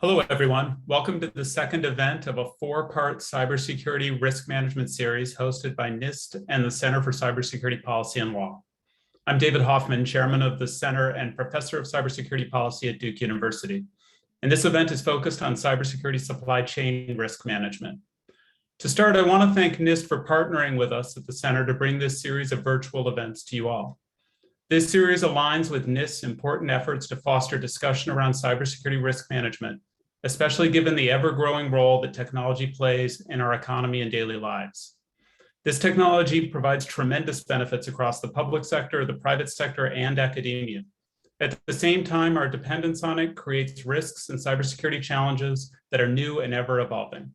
Hello, everyone. Welcome to the second event of a four-part cybersecurity risk management series hosted by NIST and the Center for Cybersecurity Policy and Law. I'm David Hoffman, chairman of the Center and professor of cybersecurity policy at Duke University. And this event is focused on cybersecurity supply chain risk management. To start, I want to thank NIST for partnering with us at the center to bring this series of virtual events to you all. This series aligns with NIST's important efforts to foster discussion around cybersecurity risk management, especially given the ever-growing role that technology plays in our economy and daily lives. This technology provides tremendous benefits across the public sector, the private sector, and academia. At the same time, our dependence on it creates risks and cybersecurity challenges that are new and ever evolving.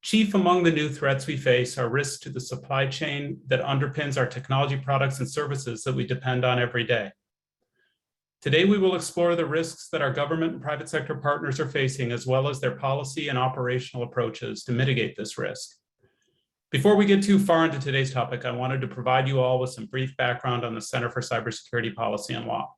Chief among the new threats we face are risks to the supply chain that underpins our technology products and services that we depend on every day. Today, we will explore the risks that our government and private sector partners are facing, as well as their policy and operational approaches to mitigate this risk. Before we get too far into today's topic, I wanted to provide you all with some brief background on the Center for Cybersecurity Policy and Law.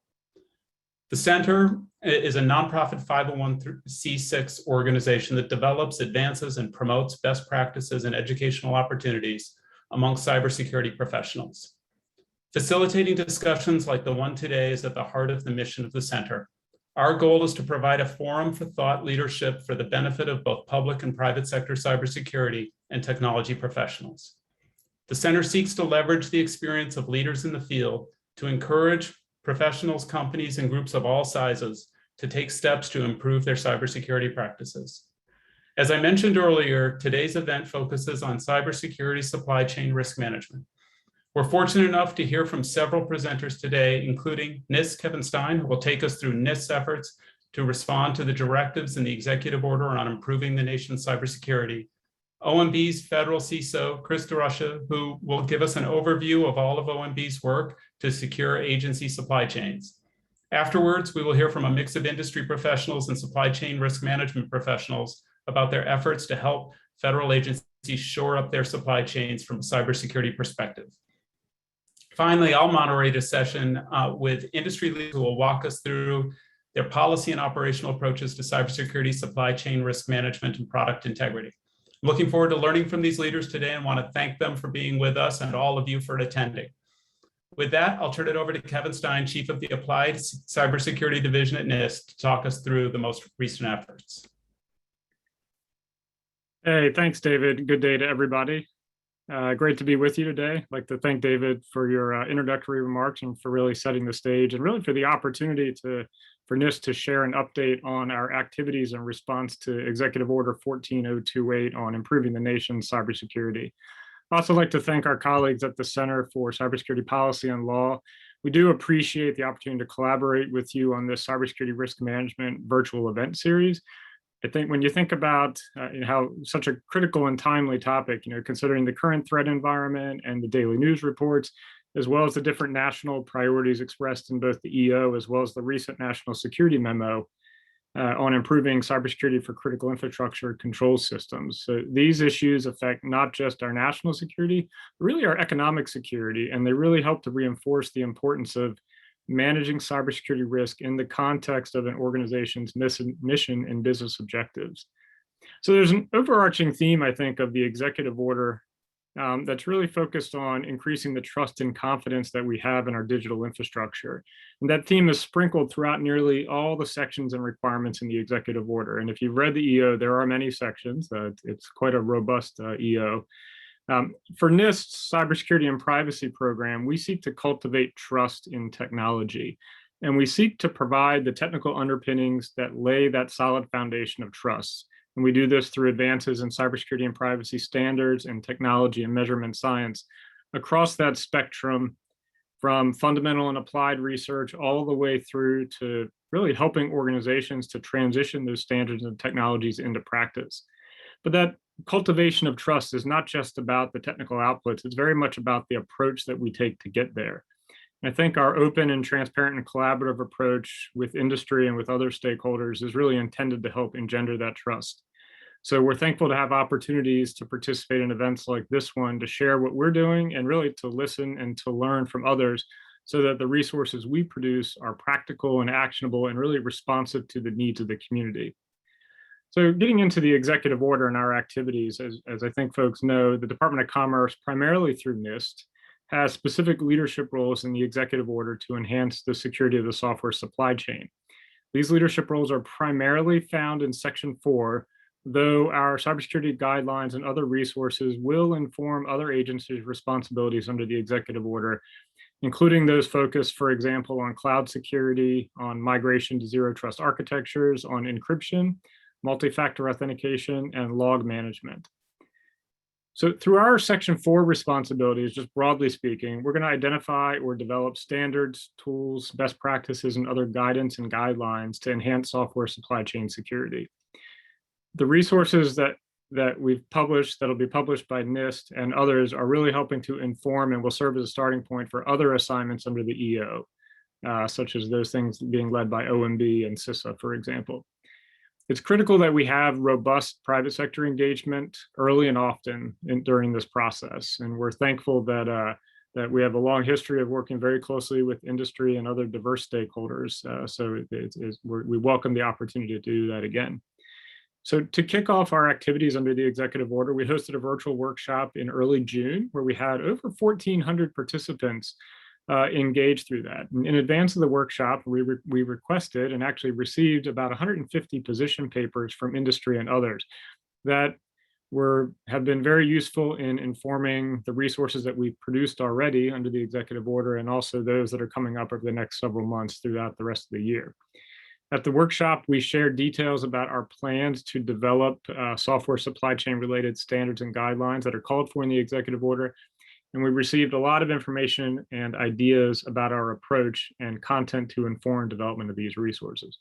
The Center is a nonprofit 501c6 organization that develops, advances, and promotes best practices and educational opportunities among cybersecurity professionals. Facilitating discussions like the one today is at the heart of the mission of the Center. Our goal is to provide a forum for thought leadership for the benefit of both public and private sector cybersecurity and technology professionals. The Center seeks to leverage the experience of leaders in the field to encourage professionals, companies, and groups of all sizes to take steps to improve their cybersecurity practices. As I mentioned earlier, today's event focuses on cybersecurity supply chain risk management. We're fortunate enough to hear from several presenters today, including NIST Kevin Stein, who will take us through NIST's efforts to respond to the directives in the executive order on improving the nation's cybersecurity, OMB's federal CISO, Chris Derusha, who will give us an overview of all of OMB's work to secure agency supply chains. Afterwards, we will hear from a mix of industry professionals and supply chain risk management professionals about their efforts to help federal agencies shore up their supply chains from a cybersecurity perspective. Finally, I'll moderate a session with industry leaders who will walk us through their policy and operational approaches to cybersecurity, supply chain risk management, and product integrity. I'm looking forward to learning from these leaders today and want to thank them for being with us and all of you for attending. With that, I'll turn it over to Kevin Stein, Chief of the Applied Cybersecurity Division at NIST, to talk us through the most recent efforts. Hey, thanks, David. Good day to everybody. Great to be with you today. I'd like to thank David for your introductory remarks and for really setting the stage and really for the opportunity for NIST to share an update on our activities in response to Executive Order 14028 on improving the nation's cybersecurity. I'd also like to thank our colleagues at the Center for Cybersecurity Policy and Law. We do appreciate the opportunity to collaborate with you on this cybersecurity risk management virtual event series. I think when you think about how such a critical and timely topic, considering the current threat environment and the daily news reports, as well as the different national priorities expressed in both the EO, as well as the recent national security memo on improving cybersecurity for critical infrastructure control systems. So these issues affect not just our national security, but really our economic security, and they really help to reinforce the importance of managing cybersecurity risk in the context of an organization's mission and business objectives. So there's an overarching theme, I think, of the executive order that's really focused on increasing the trust and confidence that we have in our digital infrastructure. And that theme is sprinkled throughout nearly all the sections and requirements in the executive order. And if you've read the EO, there are many sections. It's quite a robust EO. For NIST's cybersecurity and privacy program, we seek to cultivate trust in technology, and we seek to provide the technical underpinnings that lay that solid foundation of trust. And we do this through advances in cybersecurity and privacy standards and technology and measurement science across that spectrum, from fundamental and applied research all the way through to really helping organizations to transition those standards and technologies into practice. But that cultivation of trust is not just about the technical outputs, it's very much about the approach that we take to get there. And I think our open and transparent and collaborative approach with industry and with other stakeholders is really intended to help engender that trust. So we're thankful to have opportunities to participate in events like this one, to share what we're doing and really to listen and to learn from others so that the resources we produce are practical and actionable and really responsive to the needs of the community. So getting into the executive order and our activities, as I think folks know, the Department of Commerce, primarily through NIST, has specific leadership roles in the executive order to enhance the security of the software supply chain. These leadership roles are primarily found in Section 4, though our cybersecurity guidelines and other resources will inform other agencies' responsibilities under the executive order, including those focused, for example, on cloud security, on migration to zero trust architectures, on encryption, multi-factor authentication, and log management. So through our Section 4 responsibilities, just broadly speaking, we're going to identify or develop standards, tools, best practices, and other guidance and guidelines to enhance software supply chain security. The resources that we've published, that'll be published by NIST and others, are really helping to inform and will serve as a starting point for other assignments under the EO, such as those things being led by OMB and CISA, for example. It's critical that we have robust private sector engagement early and often during this process. And we're thankful that we have a long history of working very closely with industry and other diverse stakeholders. So we welcome the opportunity to do that again. So to kick off our activities under the executive order, we hosted a virtual workshop in early June where we had over 1,400 participants engaged through that. And in advance of the workshop, we requested and actually received about 150 position papers from industry and others that have been very useful in informing the resources that we've produced already under the executive order, and also those that are coming up over the next several months throughout the rest of the year. At the workshop, we shared details about our plans to develop software supply chain related standards and guidelines that are called for in the executive order. And we received a lot of information and ideas about our approach and content to inform development of these resources.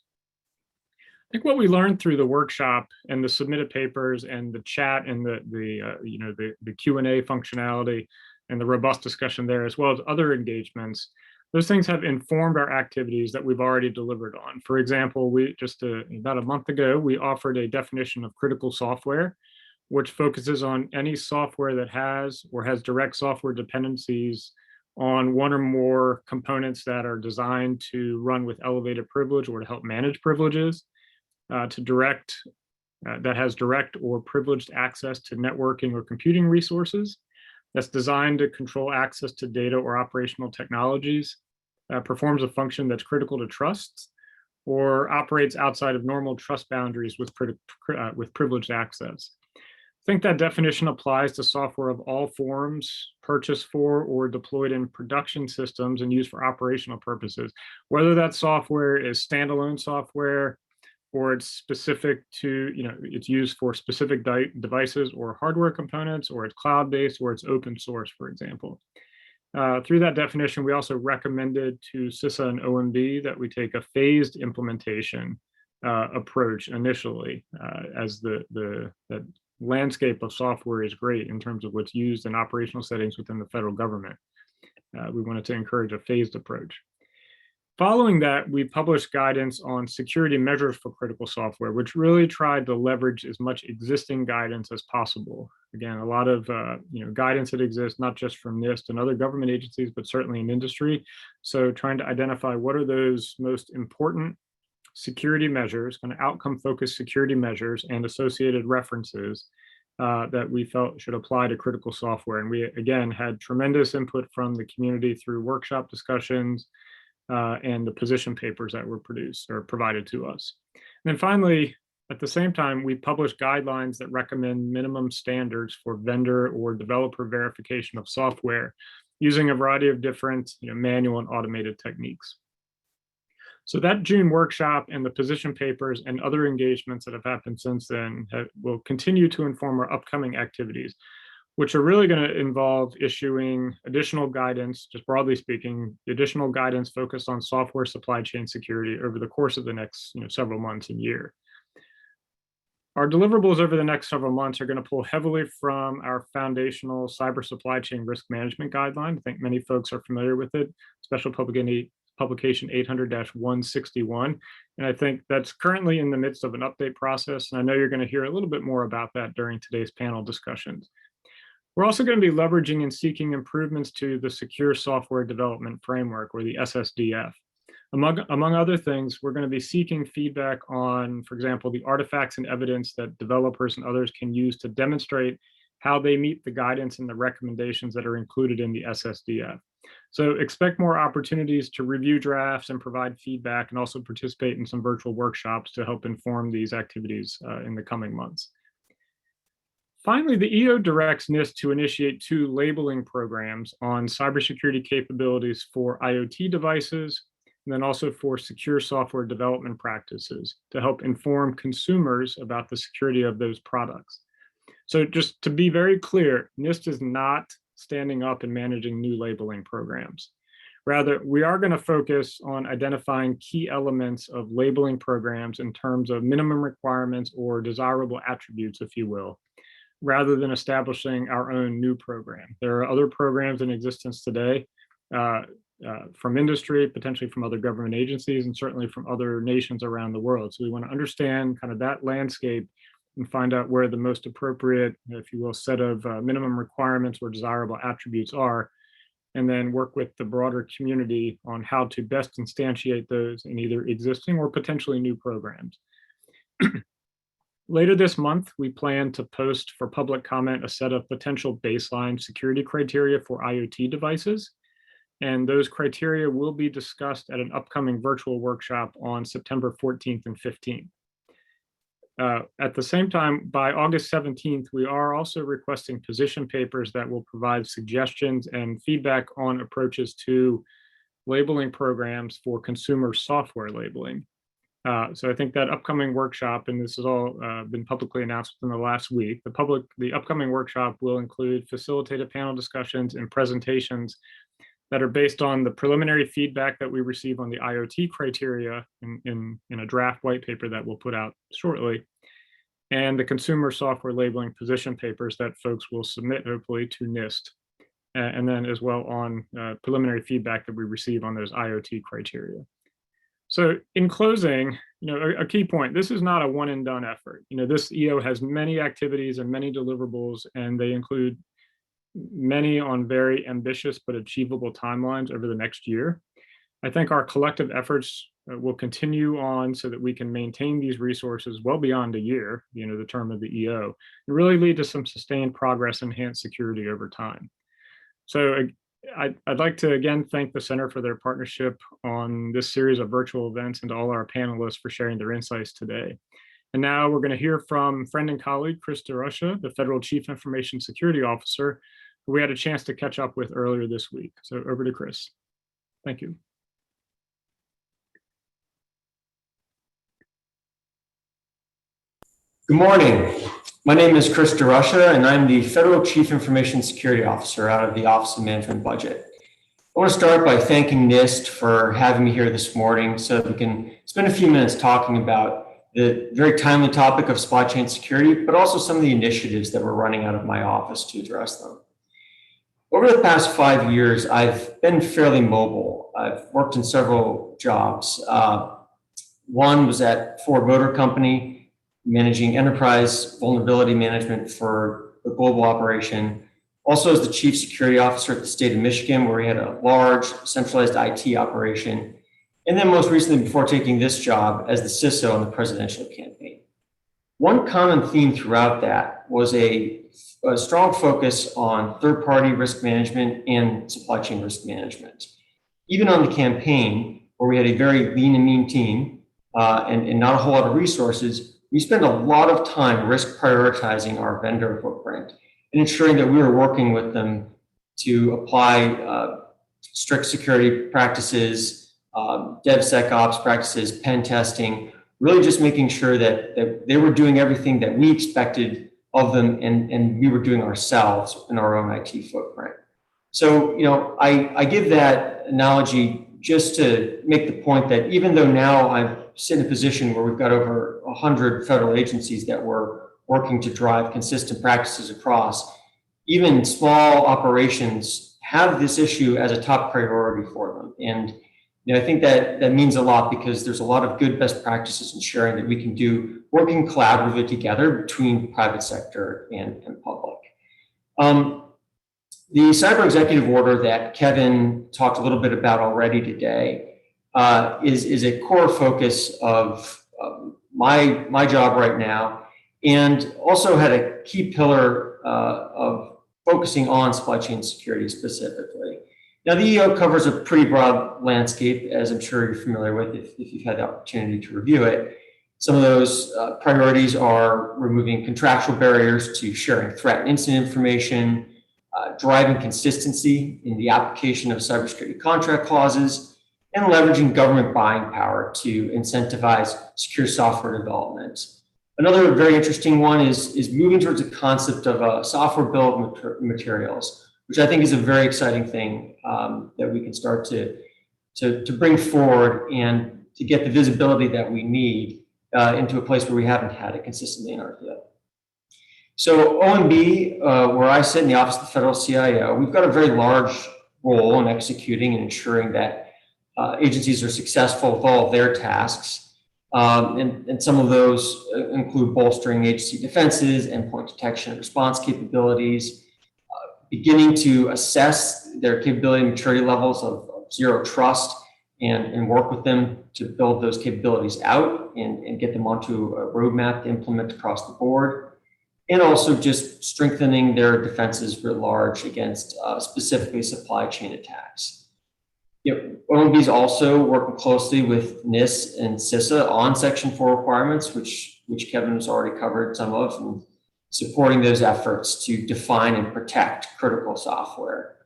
I think what we learned through the workshop and the submitted papers and the chat and the Q&A functionality and the robust discussion there, as well as other engagements, those things have informed our activities that we've already delivered on. For example, about a month ago, we offered a definition of critical software, which focuses on any software that has or has direct software dependencies on one or more components that are designed to run with elevated privilege or to help manage privileges, that has direct or privileged access to networking or computing resources, that's designed to control access to data or operational technologies, performs a function that's critical to trust, or operates outside of normal trust boundaries with privileged access. I think that definition applies to software of all forms, purchased for or deployed in production systems and used for operational purposes, whether that software is standalone software or it's specific to, it's used for specific devices or hardware components, or it's cloud-based, or it's open source, for example. Through that definition, we also recommended to CISA and OMB that we take a phased implementation approach initially, as that landscape of software is great in terms of what's used in operational settings within the federal government. We wanted to encourage a phased approach. Following that, we published guidance on security measures for critical software, which really tried to leverage as much existing guidance as possible. Again, a lot of guidance that exists, not just from NIST and other government agencies, but certainly in industry. So trying to identify what are those most important security measures, kind of outcome-focused security measures and associated references that we felt should apply to critical software. And we, again, had tremendous input from the community through workshop discussions and the position papers that were produced or provided to us. And then finally, at the same time, we published guidelines that recommend minimum standards for vendor or developer verification of software using a variety of different manual and automated techniques. So that June workshop and the position papers and other engagements that have happened since then will continue to inform our upcoming activities, which are really going to involve issuing additional guidance, just broadly speaking, additional guidance focused on software supply chain security over the course of the next several months and year. Our deliverables over the next several months are going to pull heavily from our foundational cyber supply chain risk management guideline. I think many folks are familiar with it, Special Publication 800-161. And I think that's currently in the midst of an update process. And I know you're going to hear a little bit more about that during today's panel discussions. We're also going to be leveraging and seeking improvements to the Secure Software Development Framework, or the SSDF. Among other things, we're going to be seeking feedback on, for example, the artifacts and evidence that developers and others can use to demonstrate how they meet the guidance and the recommendations that are included in the SSDF. So expect more opportunities to review drafts and provide feedback, and also participate in some virtual workshops to help inform these activities in the coming months. Finally, the EO directs NIST to initiate 2 labeling programs on cybersecurity capabilities for IoT devices, and then also for secure software development practices to help inform consumers about the security of those products. So just to be very clear, NIST is not standing up and managing new labeling programs. Rather, we are going to focus on identifying key elements of labeling programs in terms of minimum requirements or desirable attributes, if you will, rather than establishing our own new program. There are other programs in existence today from industry, potentially from other government agencies, and certainly from other nations around the world. So we want to understand kind of that landscape and find out where the most appropriate, if you will, set of minimum requirements or desirable attributes are, and then work with the broader community on how to best instantiate those in either existing or potentially new programs. Later this month, we plan to post for public comment a set of potential baseline security criteria for IoT devices. And those criteria will be discussed at an upcoming virtual workshop on September 14th and 15th. At the same time, by August 17th, we are also requesting position papers that will provide suggestions and feedback on approaches to labeling programs for consumer software labeling. So I think that upcoming workshop, and this has all been publicly announced within the last week, the upcoming workshop will include facilitated panel discussions and presentations that are based on the preliminary feedback that we receive on the IoT criteria in a draft white paper that we'll put out shortly, and the consumer software labeling position papers that folks will submit hopefully to NIST, and then as well on preliminary feedback that we receive on those IoT criteria. So in closing, a key point, this is not a one and done effort. This EO has many activities and many deliverables, and they include many on very ambitious but achievable timelines over the next year. I think our collective efforts will continue on so that we can maintain these resources well beyond a year, the term of the EO, and really lead to some sustained progress and enhanced security over time. So I'd like to again thank the Center for their partnership on this series of virtual events, and to all our panelists for sharing their insights today. And now we're going to hear from friend and colleague Chris Derusha, the Federal Chief Information Security Officer, who we had a chance to catch up with earlier this week. So over to Chris. Thank you. Good morning. My name is Chris Derusha, and I'm the Federal Chief Information Security Officer out of the Office of Management Budget. I want to start by thanking NIST for having me here this morning so that we can spend a few minutes talking about the very timely topic of supply chain security, but also some of the initiatives that we're running out of my office to address them. Over the past 5 years, I've been fairly mobile. I've worked in several jobs. One was at Ford Motor Company, managing enterprise vulnerability management for the global operation. Also as the Chief Security Officer at the state of Michigan, where we had a large centralized IT operation. And then most recently, before taking this job, as the CISO on the presidential campaign. One common theme throughout that was a strong focus on third-party risk management and supply chain risk management. Even on the campaign, where we had a very lean and mean team and not a whole lot of resources, we spent a lot of time risk prioritizing our vendor footprint and ensuring that we were working with them to apply strict security practices, DevSecOps practices, pen testing, really just making sure that they were doing everything that we expected of them and we were doing ourselves in our own IT footprint. So, I give that analogy just to make the point that even though now I'm sit in a position where we've got over 100 federal agencies that we're working to drive consistent practices across, even small operations have this issue as a top priority for them. And I think that means a lot, because there's a lot of good best practices in sharing that we can do, working collaboratively together between private sector and public. The cyber executive order that Kevin talked a little bit about already today is a core focus of my job right now, and also had a key pillar of focusing on supply chain security specifically. Now, the EO covers a pretty broad landscape, as I'm sure you're familiar with if you've had the opportunity to review it. Some of those priorities are removing contractual barriers to sharing threat and incident information, driving consistency in the application of cybersecurity contract clauses, and leveraging government buying power to incentivize secure software development. Another very interesting one is moving towards a concept of a software bill of materials, which I think is a very exciting thing that we can start to bring forward and to get the visibility that we need into a place where we haven't had it consistently in our field. So OMB, where I sit in the Office of the Federal CIO, we've got a very large role in executing and ensuring that agencies are successful with all of their tasks. And some of those include bolstering agency defenses, endpoint detection and response capabilities, beginning to assess their capability and maturity levels of zero trust and work with them to build those capabilities out and get them onto a roadmap to implement across the board. And also just strengthening their defenses writ large against specifically supply chain attacks. OMB is also working closely with NIST and CISA on Section 4 requirements, which Kevin has already covered some of, and supporting those efforts to define and protect critical software.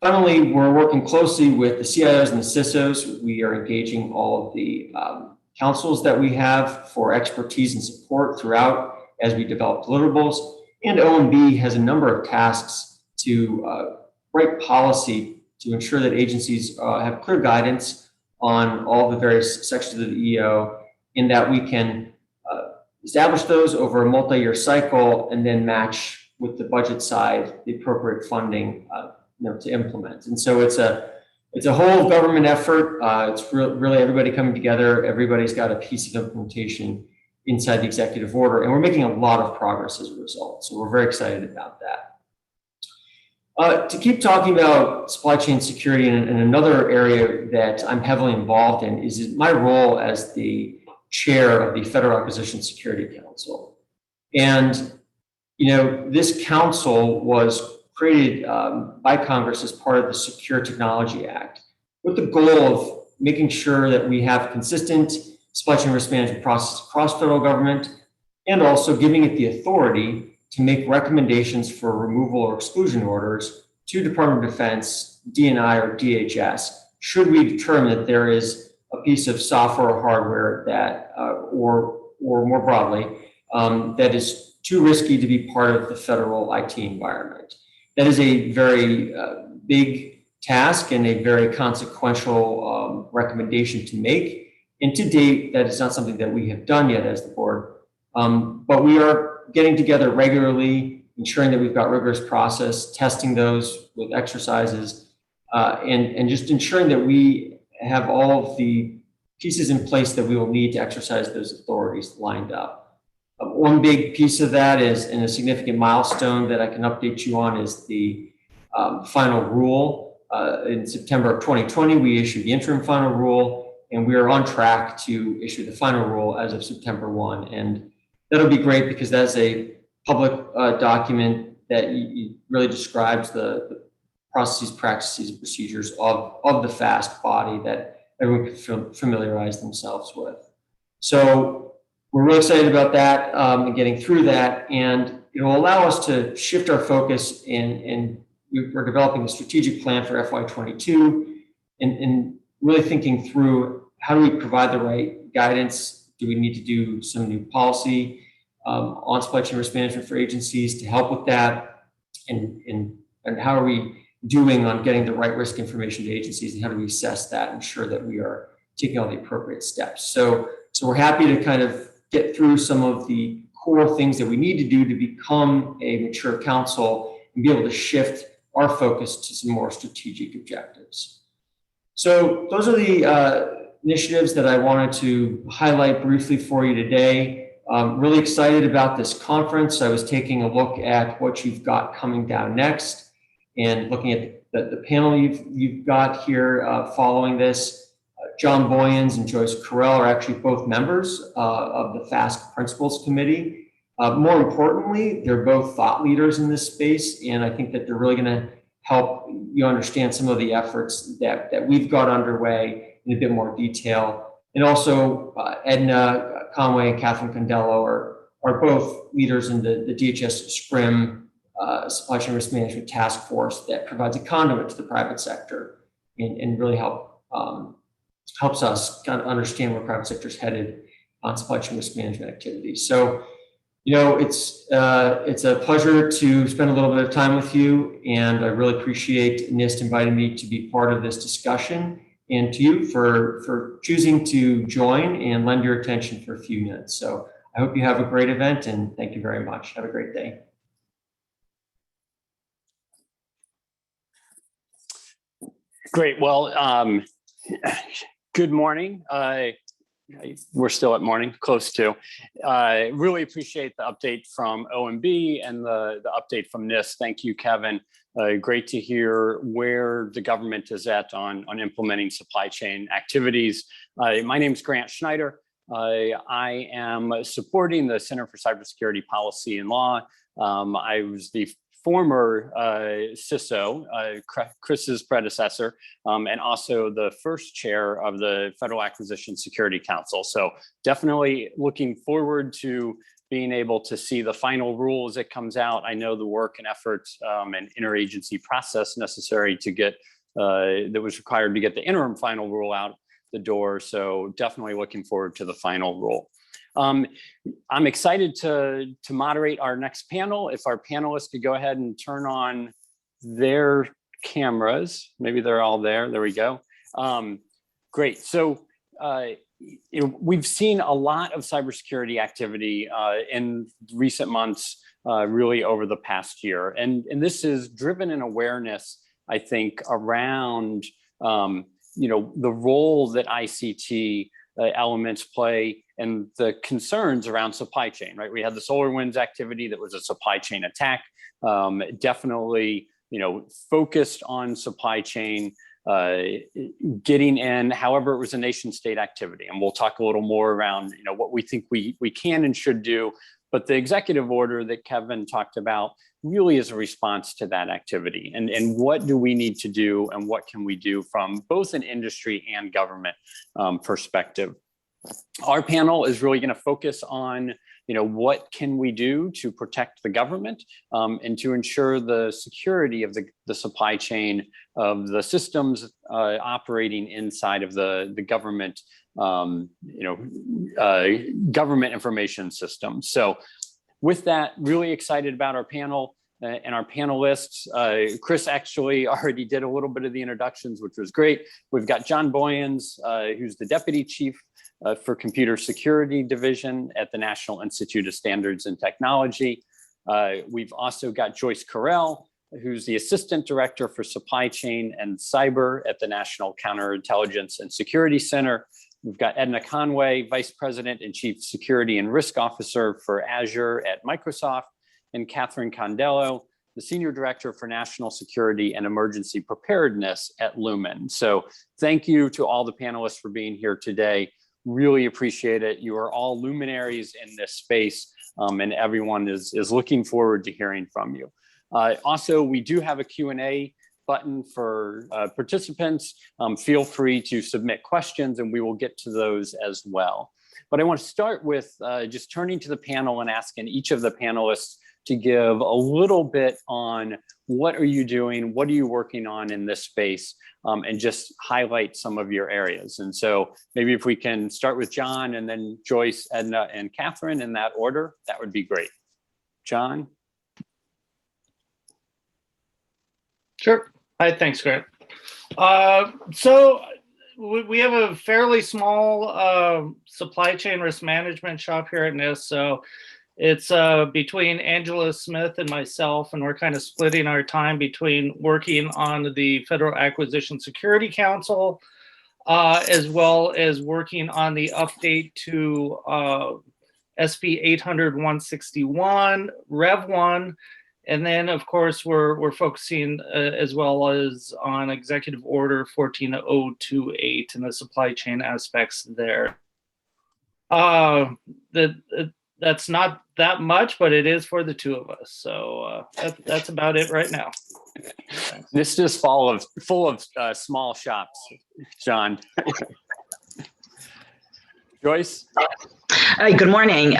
Finally, we're working closely with the CIOs and the CISOs. We are engaging all of the councils that we have for expertise and support throughout as we develop deliverables. And OMB has a number of tasks to write policy to ensure that agencies have clear guidance on all the various sections of the EO, in that we can establish those over a multi-year cycle and then match with the budget side the appropriate funding to implement. And so it's a whole government effort. It's really everybody coming together. Everybody's got a piece of implementation inside the executive order, and we're making a lot of progress as a result. So we're very excited about that. To keep talking about supply chain security, and another area that I'm heavily involved in is my role as the chair of the Federal Acquisition Security Council. And, this council was created by Congress as part of the Secure Technology Act with the goal of making sure that we have consistent supply chain risk management process across federal government, and also giving it the authority to make recommendations for removal or exclusion orders to Department of Defense, DNI, or DHS, should we determine that there is a piece of software or hardware that, or more broadly, that is too risky to be part of the federal IT environment. That is a very big task and a very consequential recommendation to make. And to date, that is not something that we have done yet as the board, but we are getting together regularly, ensuring that we've got rigorous process, testing those with exercises, and just ensuring that we have all of the pieces in place that we will need to exercise those authorities lined up. One big piece of that is, and a significant milestone that I can update you on, is the final rule. In September of 2020, we issued the interim final rule, and we are on track to issue the final rule as of September 1. And that'll be great because that's a public document that really describes the processes, practices, and procedures of the FASC body that everyone can familiarize themselves with. So we're really excited about that and getting through that, and it will allow us to shift our focus we're developing a strategic plan for FY22 and really thinking through how do we provide the right guidance. Do we need to do some new policy on supply chain risk management for agencies to help with that? And how are we doing on getting the right risk information to agencies, and how do we assess that and ensure that we are taking all the appropriate steps? So we're happy to kind of get through some of the core things that we need to do to become a mature council and be able to shift our focus to some more strategic objectives. So those are the initiatives that I wanted to highlight briefly for you today. Really excited about this conference. I was taking a look at what you've got coming down next and looking at the panel you've got here following this. John Boyens and Joyce Carell are actually both members of the FASC Principals Committee. More importantly, they're both thought leaders in this space, and I think that they're really going to help you understand some of the efforts that we've got underway in a bit more detail. And also, Edna Conway and Cathy Candela are both leaders in the DHS SPRIM Supply Chain Risk Management Task Force that provides a conduit to the private sector and really helps us kind of understand where private sector is headed on supply chain risk management activities. So, it's a pleasure to spend a little bit of time with you, and I really appreciate NIST inviting me to be part of this discussion, and to you for choosing to join and lend your attention for a few minutes. So I hope you have a great event, and thank you very much. Have a great day. Great. Well, good morning. We're still at morning, close to. Really appreciate the update from OMB and the update from NIST. Thank you, Kevin. Great to hear where the government is at on implementing supply chain activities. My name is Grant Schneider. I am supporting the Center for Cybersecurity Policy and Law. I was the former CISO, Chris's predecessor, and also the first chair of the Federal Acquisition Security Council. So definitely looking forward to being able to see the final rule as it comes out. I know the work and efforts and interagency process necessary to get, that was required to get the interim final rule out the door. So definitely looking forward to the final rule. I'm excited to moderate our next panel. If our panelists could go ahead and turn on their cameras, maybe they're all there. There we go. Great. So we've seen a lot of cybersecurity activity in recent months, really over the past year, and this is driven an awareness, I think, around the role that ICT elements play and the concerns around supply chain, right? We had the SolarWinds activity that was a supply chain attack, definitely, focused on supply chain getting in. However, it was a nation state activity, and we'll talk a little more around, what we think we can and should do. But the executive order that Kevin talked about really is a response to that activity. And what do we need to do, and what can we do from both an industry and government perspective? Our panel is really going to focus on, what can we do to protect the government and to ensure the security of the supply chain of the systems operating inside of the government, government information system. So with that, really excited about our panel and our panelists. Chris actually already did a little bit of the introductions, which was great. We've got John Boyens, who's the Deputy Chief for Computer Security Division at the National Institute of Standards and Technology. We've also got Joyce Carell, who's the Assistant Director for Supply Chain and Cyber at the National Counterintelligence and Security Center. We've got Edna Conway, Vice President and Chief Security and Risk Officer for Azure at Microsoft, and Cathy Candela, the Senior Director for National Security and Emergency Preparedness at Lumen. So thank you to all the panelists for being here today. Really appreciate it. You are all luminaries in this space, and everyone is looking forward to hearing from you. Also, we do have a Q&A button for participants. Feel free to submit questions, and we will get to those as well. But I want to start with just turning to the panel and asking each of the panelists to give a little bit on what are you doing, what are you working on in this space, and just highlight some of your areas. And so maybe if we can start with John, and then Joyce, Edna, and Catherine in that order, that would be great. John? Sure. Hi, thanks, Grant. So we have a fairly small supply chain risk management shop here at NIST. So it's between Angela Smith and myself, and we're kind of splitting our time between working on the Federal Acquisition Security Council, as well as working on the update to SB 800-161, Rev 1, And then, of course, we're focusing as well as on Executive Order 14028 and the supply chain aspects there. That's not that much, but it is for the two of us. So that's about it right now. This is full of small shops, John. Joyce? Hi, good morning.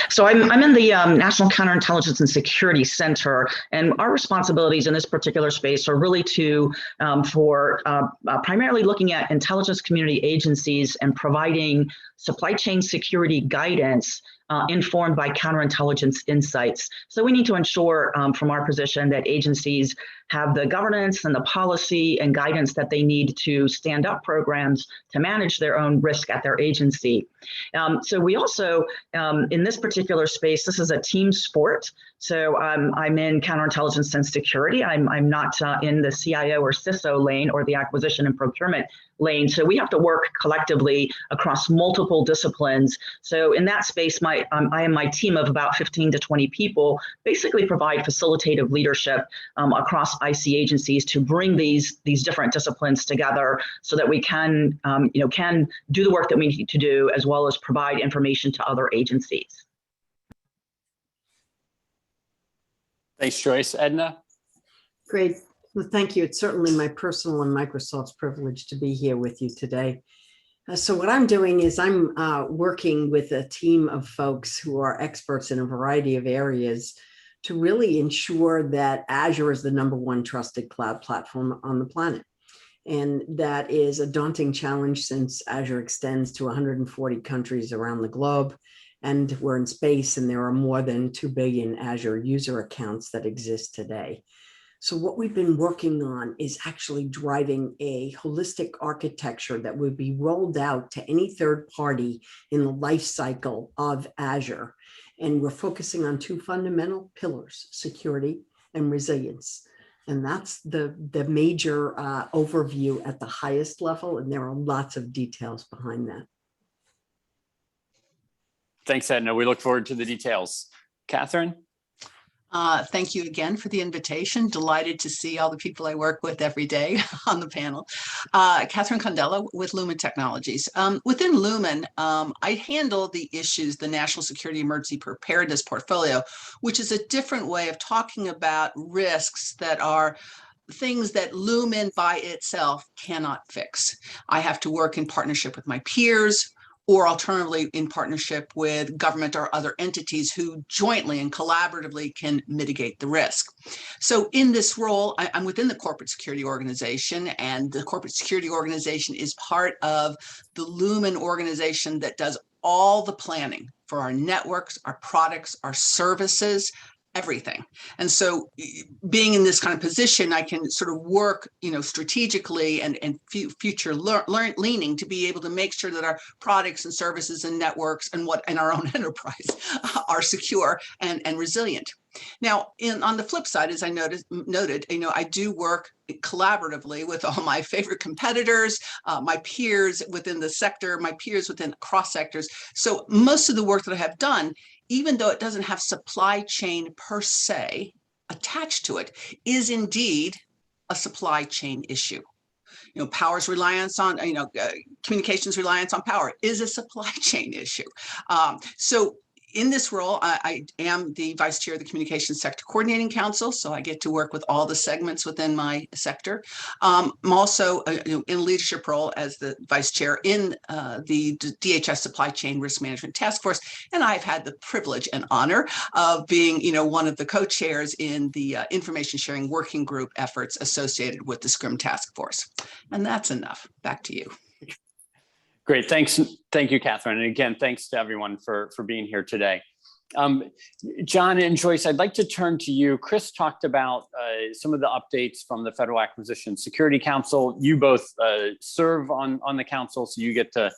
So I'm in the National Counterintelligence and Security Center, and our responsibilities in this particular space are really to primarily looking at intelligence community agencies and providing supply chain security guidance informed by counterintelligence insights. So we need to ensure from our position that agencies have the governance and the policy and guidance that they need to stand up programs to manage their own risk at their agency. So we also, in this particular space, this is a team sport. So I'm in counterintelligence and security. I'm not in the CIO or CISO lane or the acquisition and procurement lane. So we have to work collectively across multiple disciplines. So in that space, I and my team of about 15 to 20 people basically provide facilitative leadership across IC agencies to bring these different disciplines together so that we can do the work that we need to do, as well as provide information to other agencies. Thanks, Joyce. Edna? Great. Well, thank you. It's certainly my personal and Microsoft's privilege to be here with you today. So what I'm doing is I'm working with a team of folks who are experts in a variety of areas to really ensure that Azure is the #1 trusted cloud platform on the planet. And that is a daunting challenge since Azure extends to 140 countries around the globe. And we're in space, and there are more than 2 billion Azure user accounts that exist today. So what we've been working on is actually driving a holistic architecture that would be rolled out to any third party in the life cycle of Azure. And we're focusing on 2 fundamental pillars, security and resilience. And that's the major overview at the highest level. And there are lots of details behind that. Thanks, Edna. We look forward to the details. Catherine? Thank you again for the invitation. Delighted to see all the people I work with every day on the panel. Cathy Candela with Lumen Technologies. Within Lumen, I handle the issues, the National Security Emergency Preparedness Portfolio, which is a different way of talking about risks that are things that Lumen by itself cannot fix. I have to work in partnership with my peers, or alternatively in partnership with government or other entities who jointly and collaboratively can mitigate the risk. So in this role, I'm within the corporate security organization, and the corporate security organization is part of the Lumen organization that does all the planning for our networks, our products, our services, everything. And so being in this kind of position, I can sort of work, strategically and future leaning to be able to make sure that our products and services and networks and our own enterprise are secure and resilient. Now, on the flip side, as I noted, I do work collaboratively with all my favorite competitors, my peers within the sector, my peers within cross sectors. So most of the work that I have done, even though it doesn't have supply chain per se attached to it, is indeed a supply chain issue. Power's reliance on, communications reliance on power is a supply chain issue. So in this role, I am the vice chair of the Communications Sector Coordinating Council, so I get to work with all the segments within my sector. I'm also in a leadership role as the vice chair in the DHS Supply Chain Risk Management Task Force, and I've had the privilege and honor of being, one of the co-chairs in the information sharing working group efforts associated with the SCRIM Task Force. And that's enough. Back to you. Great, thanks. Thank you, Catherine. And again, thanks to everyone for being here today. John and Joyce, I'd like to turn to you. Chris talked about some of the updates from the Federal Acquisition Security Council. You both serve on the council, so you get to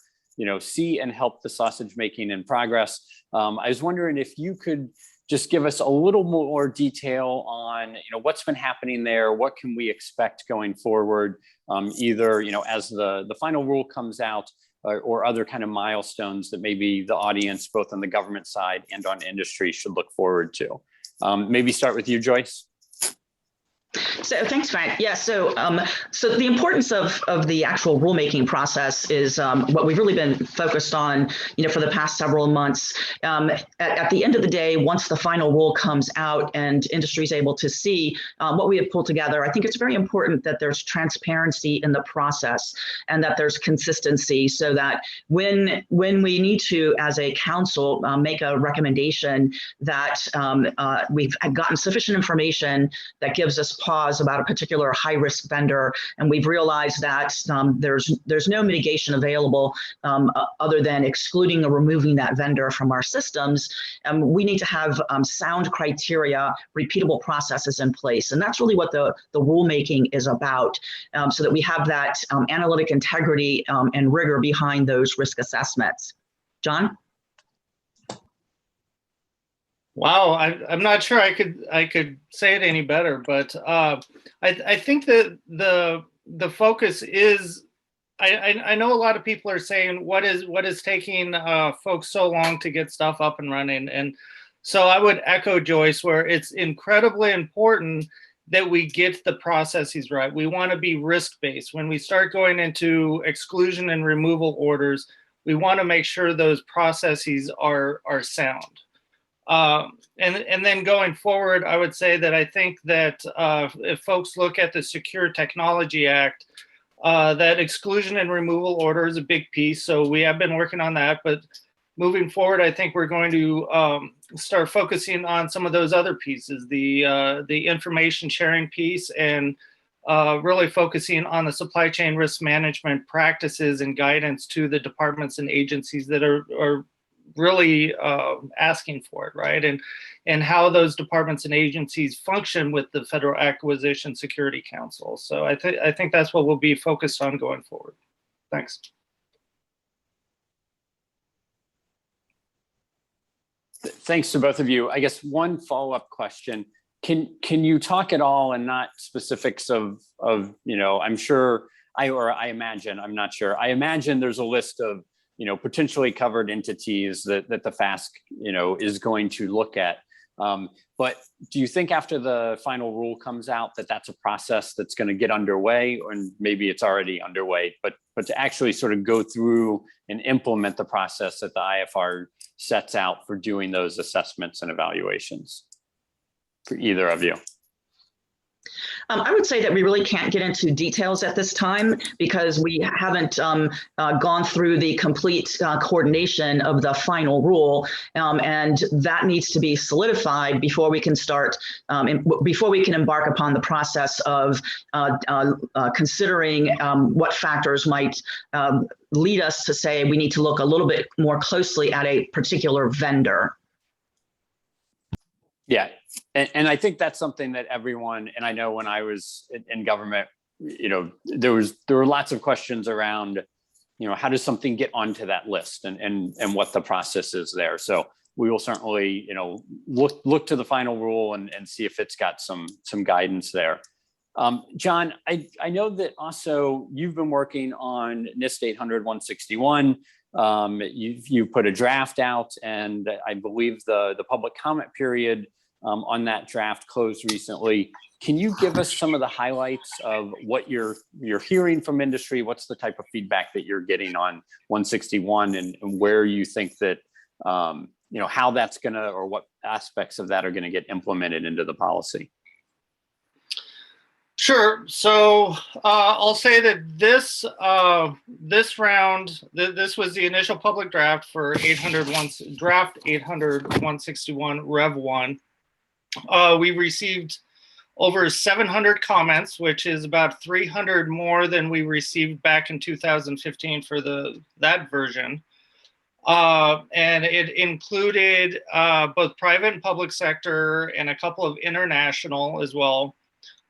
see and help the sausage making in progress. I was wondering if you could just give us a little more detail on what's been happening there, what can we expect going forward, either as the final rule comes out, or other kind of milestones that maybe the audience, both on the government side and on industry, should look forward to? Maybe start with you, Joyce. So thanks, Frank. Yeah, so the importance of the actual rulemaking process is what we've really been focused on, for the past several months. At the end of the day, once the final rule comes out and industry is able to see what we have pulled together, I think it's very important that there's transparency in the process and that there's consistency, so that when we need to, as a council, make a recommendation, that we've gotten sufficient information that gives us pause about a particular high-risk vendor, and we've realized that there's no mitigation available other than excluding or removing that vendor from our systems. We need to have sound criteria, repeatable processes in place, and that's really what the rulemaking is about, so that we have that analytic integrity and rigor behind those risk assessments. John? Wow, I'm not sure I could say it any better, but I think that the focus is, I know a lot of people are saying what is taking folks so long to get stuff up and running, and so I would echo Joyce, where it's incredibly important that we get the processes right. We want to be risk-based. When we start going into exclusion and removal orders, we want to make sure those processes are sound. And then going forward, I would say that I think that if folks look at the Secure Technology Act, that exclusion and removal order is a big piece. So we have been working on that, but moving forward, I think we're going to start focusing on some of those other pieces, the information sharing piece, and really focusing on the supply chain risk management practices and guidance to the departments and agencies that are really asking for it, right? And how those departments and agencies function with the Federal Acquisition Security Council. So I think that's what we'll be focused on going forward. Thanks. Thanks to both of you. I guess one follow-up question. Can you talk at all, and not specifics of I'm sure I imagine, I'm not sure. I imagine there's a list of potentially covered entities that the FASC, is going to look at. But do you think after the final rule comes out that that's a process that's going to get underway, or maybe it's already underway, but to actually sort of go through and implement the process that the IFR sets out for doing those assessments and evaluations for either of you? I would say that we really can't get into details at this time, because we haven't gone through the complete coordination of the final rule, and that needs to be solidified before we can start, before we can embark upon the process of considering what factors might lead us to say we need to look a little bit more closely at a particular vendor. Yeah, and I think that's something that everyone, and I know when I was in government, there were lots of questions around, how does something get onto that list, and what the process is there. So we will certainly, look to the final rule and see if it's got some guidance there. John, I know that also you've been working on NIST 800-161. You put a draft out, and I believe the public comment period on that draft closed recently. Can you give us some of the highlights of what you're hearing from industry? What's the type of feedback that you're getting on 161, and where you think that, how that's gonna, or what aspects of that are gonna get implemented into the policy? Sure. So I'll say that this round, this was the initial public draft for draft 800-161 Rev 1. We received over 700 comments, which is about 300 more than we received back in 2015 for that version. And it included both private and public sector, and a couple of international as well.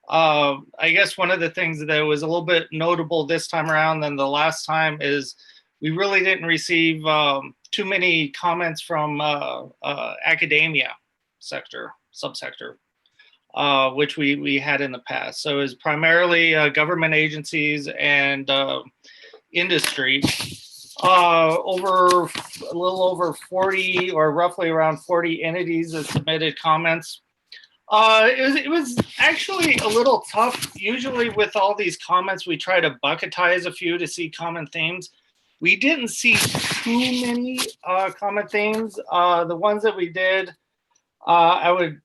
I guess one of the things that was a little bit notable this time around than the last time is we really didn't receive too many comments from academia subsector, which we had in the past. So it was primarily government agencies and industry. over a little over 40 or roughly around 40 entities that submitted comments. It was actually a little tough. Usually with all these comments, we try to bucketize a few to see common themes. We didn't see too many common themes. The ones that we did, I would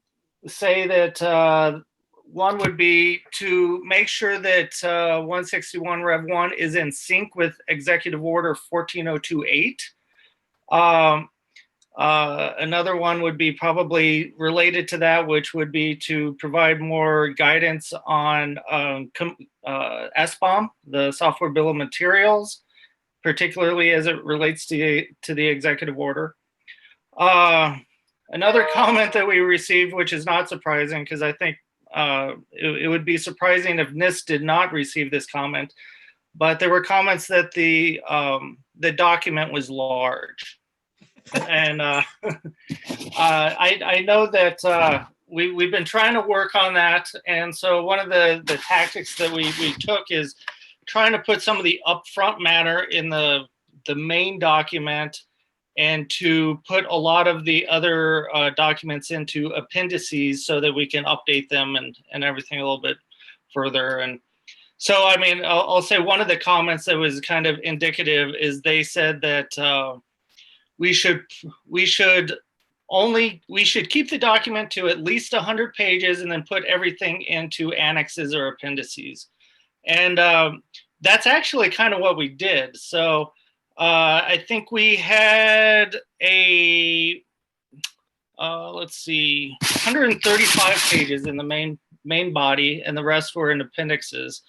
say that one would be to make sure that 161 Rev 1 is in sync with Executive Order 14028. Another one would be probably related to that, which would be to provide more guidance on Sbomb, the software bill of materials, particularly as it relates to the executive order. Another comment that we received, which is not surprising, because I think it would be surprising if NIST did not receive this comment, but there were comments that the document was large. And I know that we've been trying to work on that. And so one of the tactics that we took is trying to put some of the upfront matter in the main document and to put a lot of the other documents into appendices so that we can update them and everything a little bit further. And so, I mean, I'll say one of the comments that was kind of indicative is they said that we should keep the document to at least 100 pages and then put everything into annexes or appendices. And that's actually kind of what we did. So I think we had let's see, 135 pages in the main body, and the rest were in appendixes.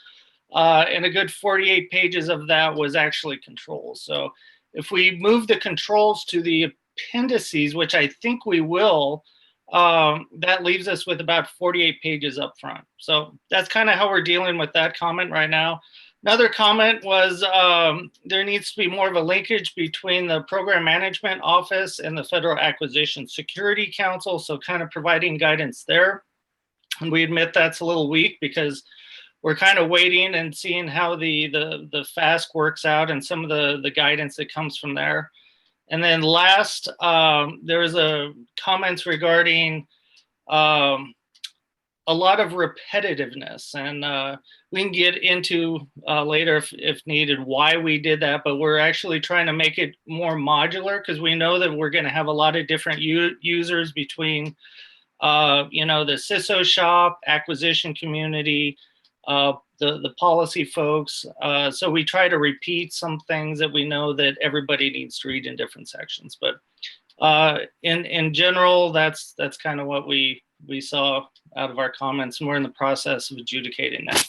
And a good 48 pages of that was actually controls. So if we move the controls to the appendices, which I think we will, that leaves us with about 48 pages up front. So that's kind of how we're dealing with that comment right now. Another comment was there needs to be more of a linkage between the Program Management Office and the Federal Acquisition Security Council, so kind of providing guidance there. And we admit that's a little weak because we're kind of waiting and seeing how the FASC works out and some of the guidance that comes from there. And then last, there was a comments regarding a lot of repetitiveness, and we can get into later if needed why we did that, but we're actually trying to make it more modular because we know that we're going to have a lot of different users between the CISO shop, acquisition community, the policy folks. So we try to repeat some things that we know that everybody needs to read in different sections. But in general, that's kind of what we saw out of our comments, and we're in the process of adjudicating that.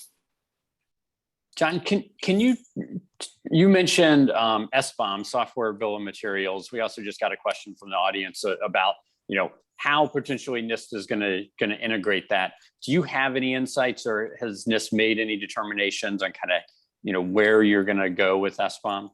John, can you mentioned Sbomb, software bill of materials. We also just got a question from the audience about how potentially NIST is going to integrate that. Do you have any insights, or has NIST made any determinations on kind of where you're going to go with Sbomb?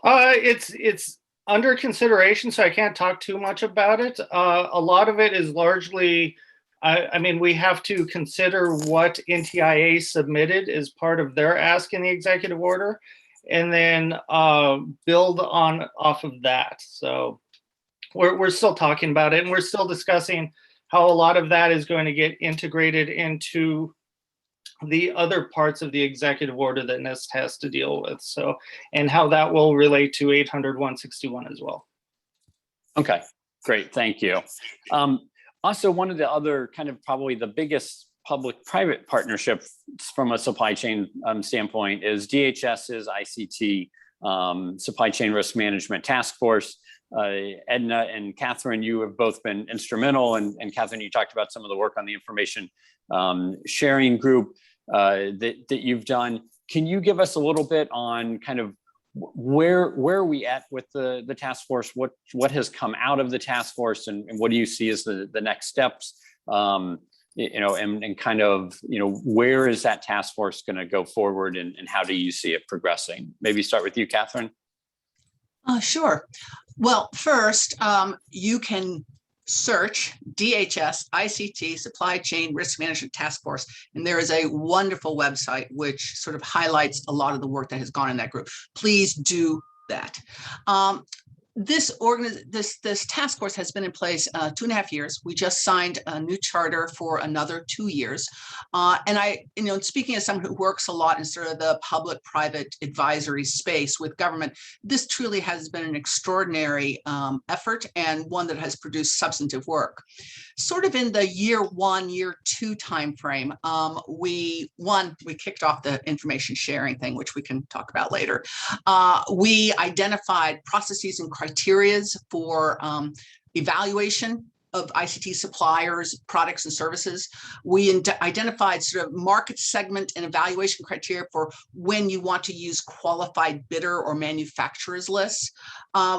It's under consideration, so I can't talk too much about it. A lot of it is largely, I mean, we have to consider what NTIA submitted as part of their ask in the executive order, and then build off of that. So we're still talking about it, and we're still discussing how a lot of that is going to get integrated into the other parts of the executive order that NIST has to deal with. So, and how that will relate to 800-161 as well. Okay, great, thank you. Also, one of the other kind of probably the biggest public-private partnership from a supply chain standpoint is DHS's ICT Supply Chain Risk Management Task Force. Edna and Catherine, you have both been instrumental, and Catherine, you talked about some of the work on the information sharing group that you've done. Can you give us a little bit on kind of where are we at with the task force? What has come out of the task force, and what do you see as the next steps? And kind of where is that task force going to go forward, and how do you see it progressing? Maybe start with you, Catherine. Sure. Well, first, you can search DHS ICT Supply Chain Risk Management Task Force. And there is a wonderful website which sort of highlights a lot of the work that has gone in that group. Please do that. This task force has been in place 2.5 years. We just signed a new charter for another 2 years. And I, speaking as someone who works a lot in sort of the public-private advisory space with government, this truly has been an extraordinary effort and one that has produced substantive work. Sort of in the year 1, year 2 timeframe, we kicked off the information sharing thing, which we can talk about later. We identified processes and criterias for evaluation of ICT suppliers, products and services. We identified sort of market segment and evaluation criteria for when you want to use qualified bidder or manufacturers lists.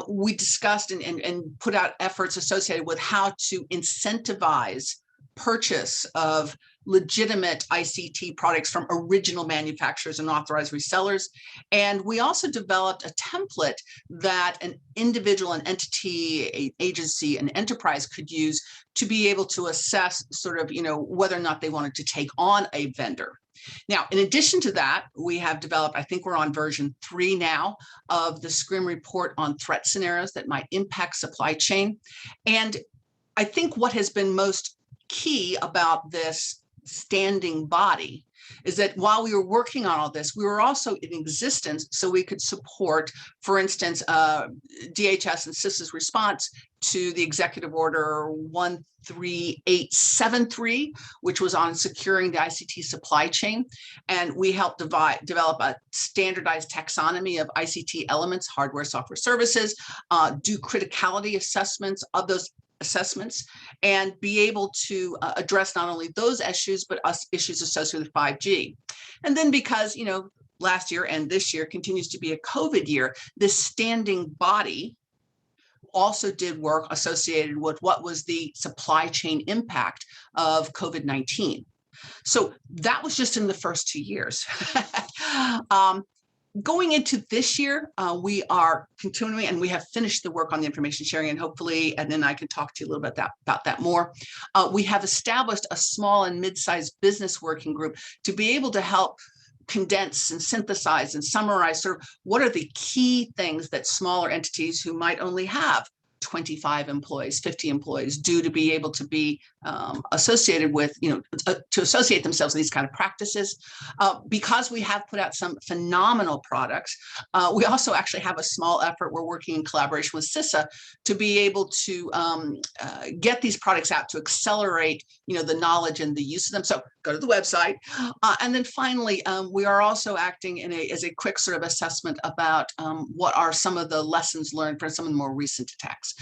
We discussed and put out efforts associated with how to incentivize purchase of legitimate ICT products from original manufacturers and authorized resellers. And we also developed a template that an individual, an entity, an agency, an enterprise could use to be able to assess sort of, whether or not they wanted to take on a vendor. Now, in addition to that, we have developed, I think we're on version 3 now, of the SCRIM report on threat scenarios that might impact supply chain. And I think what has been most key about this standing body is that while we were working on all this, we were also in existence so we could support, for instance, DHS and CISA's response to the executive order 13873, which was on securing the ICT supply chain. And we helped develop a standardized taxonomy of ICT elements, hardware, software, services, do criticality assessments of those assessments, and be able to address not only those issues, but issues associated with 5G. And then because, last year and this year continues to be a COVID year, this standing body also did work associated with what was the supply chain impact of COVID-19. So that was just in the first 2 years. Going into this year, we are continuing, and we have finished the work on the information sharing, and hopefully, and then I can talk to you a little bit about that more. We have established a small and mid-sized business working group to be able to help condense and synthesize and summarize sort of what are the key things that smaller entities who might only have 25 employees, 50 employees do to be able to be associated with, to associate themselves with these kind of practices. Because we have put out some phenomenal products, we also actually have a small effort. We're working in collaboration with CISA to be able to get these products out to accelerate, the knowledge and the use of them. So go to the website. And then finally, we are also acting as a quick sort of assessment about what are some of the lessons learned from some of the more recent attacks.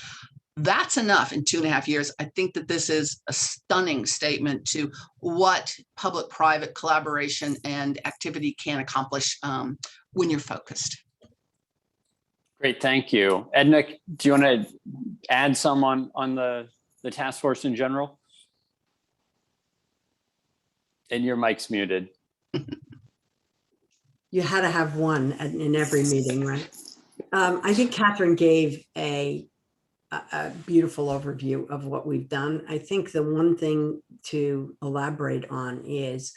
That's enough in 2.5 years. I think that this is a stunning statement to what public-private collaboration and activity can accomplish when you're focused. Great, thank you. Edna, do you want to add some on the task force in general? And your mic's muted. You had to have one in every meeting, right? I think Catherine gave a beautiful overview of what we've done. I think the one thing to elaborate on is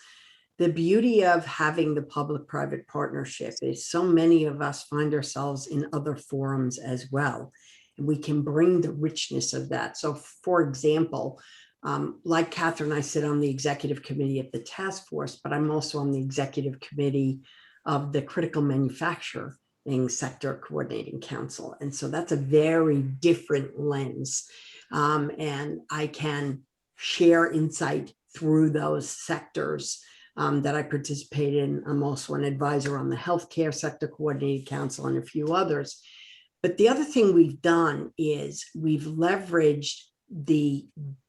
the beauty of having the public-private partnership is so many of us find ourselves in other forums as well, and we can bring the richness of that. So for example, like Catherine, I sit on the executive committee of the task force, but I'm also on the executive committee of the Critical Manufacturing Sector Coordinating Council. And so that's a very different lens. And I can share insight through those sectors that I participate in. I'm also an advisor on the Healthcare Sector Coordinating Council and a few others. But the other thing we've done is we've leveraged the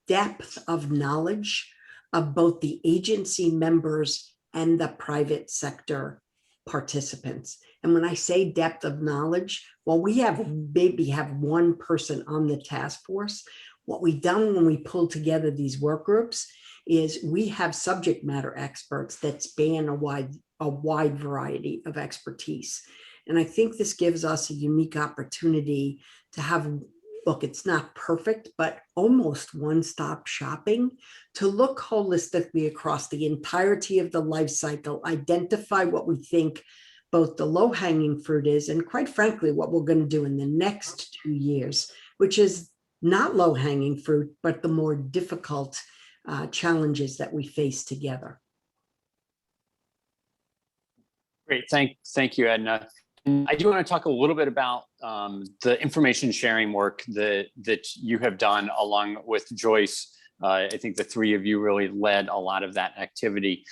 depth of knowledge of both the agency members and the private sector participants. And when I say depth of knowledge, well, we maybe have one person on the task force. What we've done when we pull together these work groups is we have subject matter experts that span a wide variety of expertise. And I think this gives us a unique opportunity to have look, it's not perfect, but almost one-stop shopping to look holistically across the entirety of the life cycle, identify what we think both the low-hanging fruit is, and quite frankly, what we're going to do in the next 2 years, which is not low-hanging fruit, but the more difficult challenges that we face together. Great, thank you, Edna. I do want to talk a little bit about the information sharing work that you have done along with Joyce. I think the three of you really led a lot of that activity.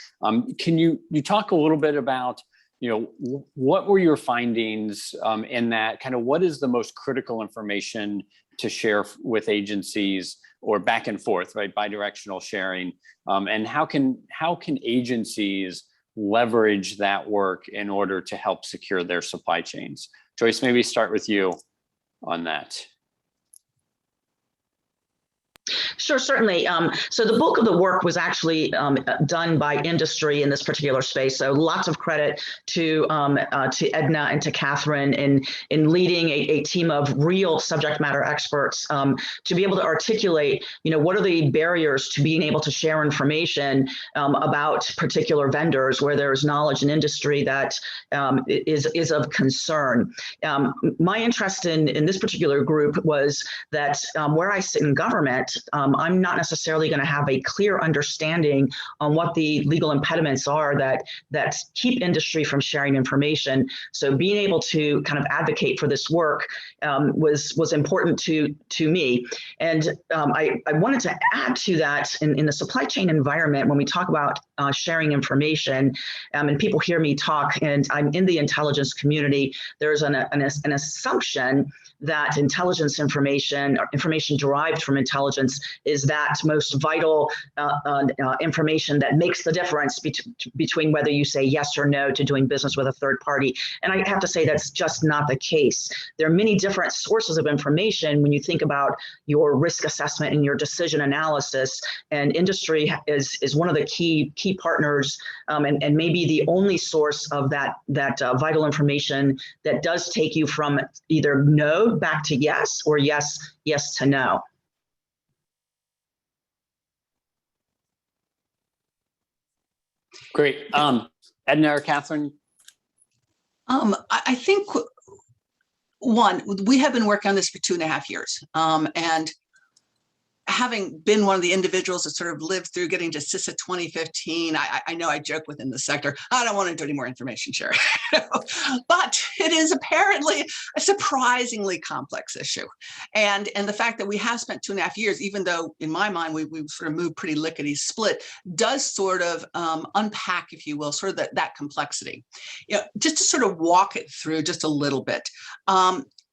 Can you talk a little bit about, what were your findings in that? Kind of what is the most critical information to share with agencies, or back and forth, right? Bidirectional sharing, and how can agencies leverage that work in order to help secure their supply chains? Joyce, maybe start with you on that. Sure, certainly. So the bulk of the work was actually done by industry in this particular space. So lots of credit to Edna and to Catherine in leading a team of real subject matter experts to be able to articulate, what are the barriers to being able to share information about particular vendors where there's knowledge in industry that is of concern. My interest in this particular group was that where I sit in government, I'm not necessarily going to have a clear understanding on what the legal impediments are that keep industry from sharing information. So being able to kind of advocate for this work was important to me. And I wanted to add to that in the supply chain environment, when we talk about sharing information, and people hear me talk, and I'm in the intelligence community, there's an assumption that intelligence information, or information derived from intelligence, is that most vital information that makes the difference between whether you say yes or no to doing business with a third party. And I have to say that's just not the case. There are many different sources of information when you think about your risk assessment and your decision analysis, and industry is one of the key partners, and maybe the only source of that vital information that does take you from either no back to yes, or yes to no. Great. Edna or Catherine? I think, one, we have been working on this for 2.5 years. And having been one of the individuals that sort of lived through getting to CISA 2015, I know I joke within the sector, I don't want to do any more information sharing. But it is apparently a surprisingly complex issue. And the fact that we have spent 2.5 years, even though in my mind we've sort of moved pretty lickety-split, does sort of unpack, if you will, sort of that complexity. Just to sort of walk it through just a little bit.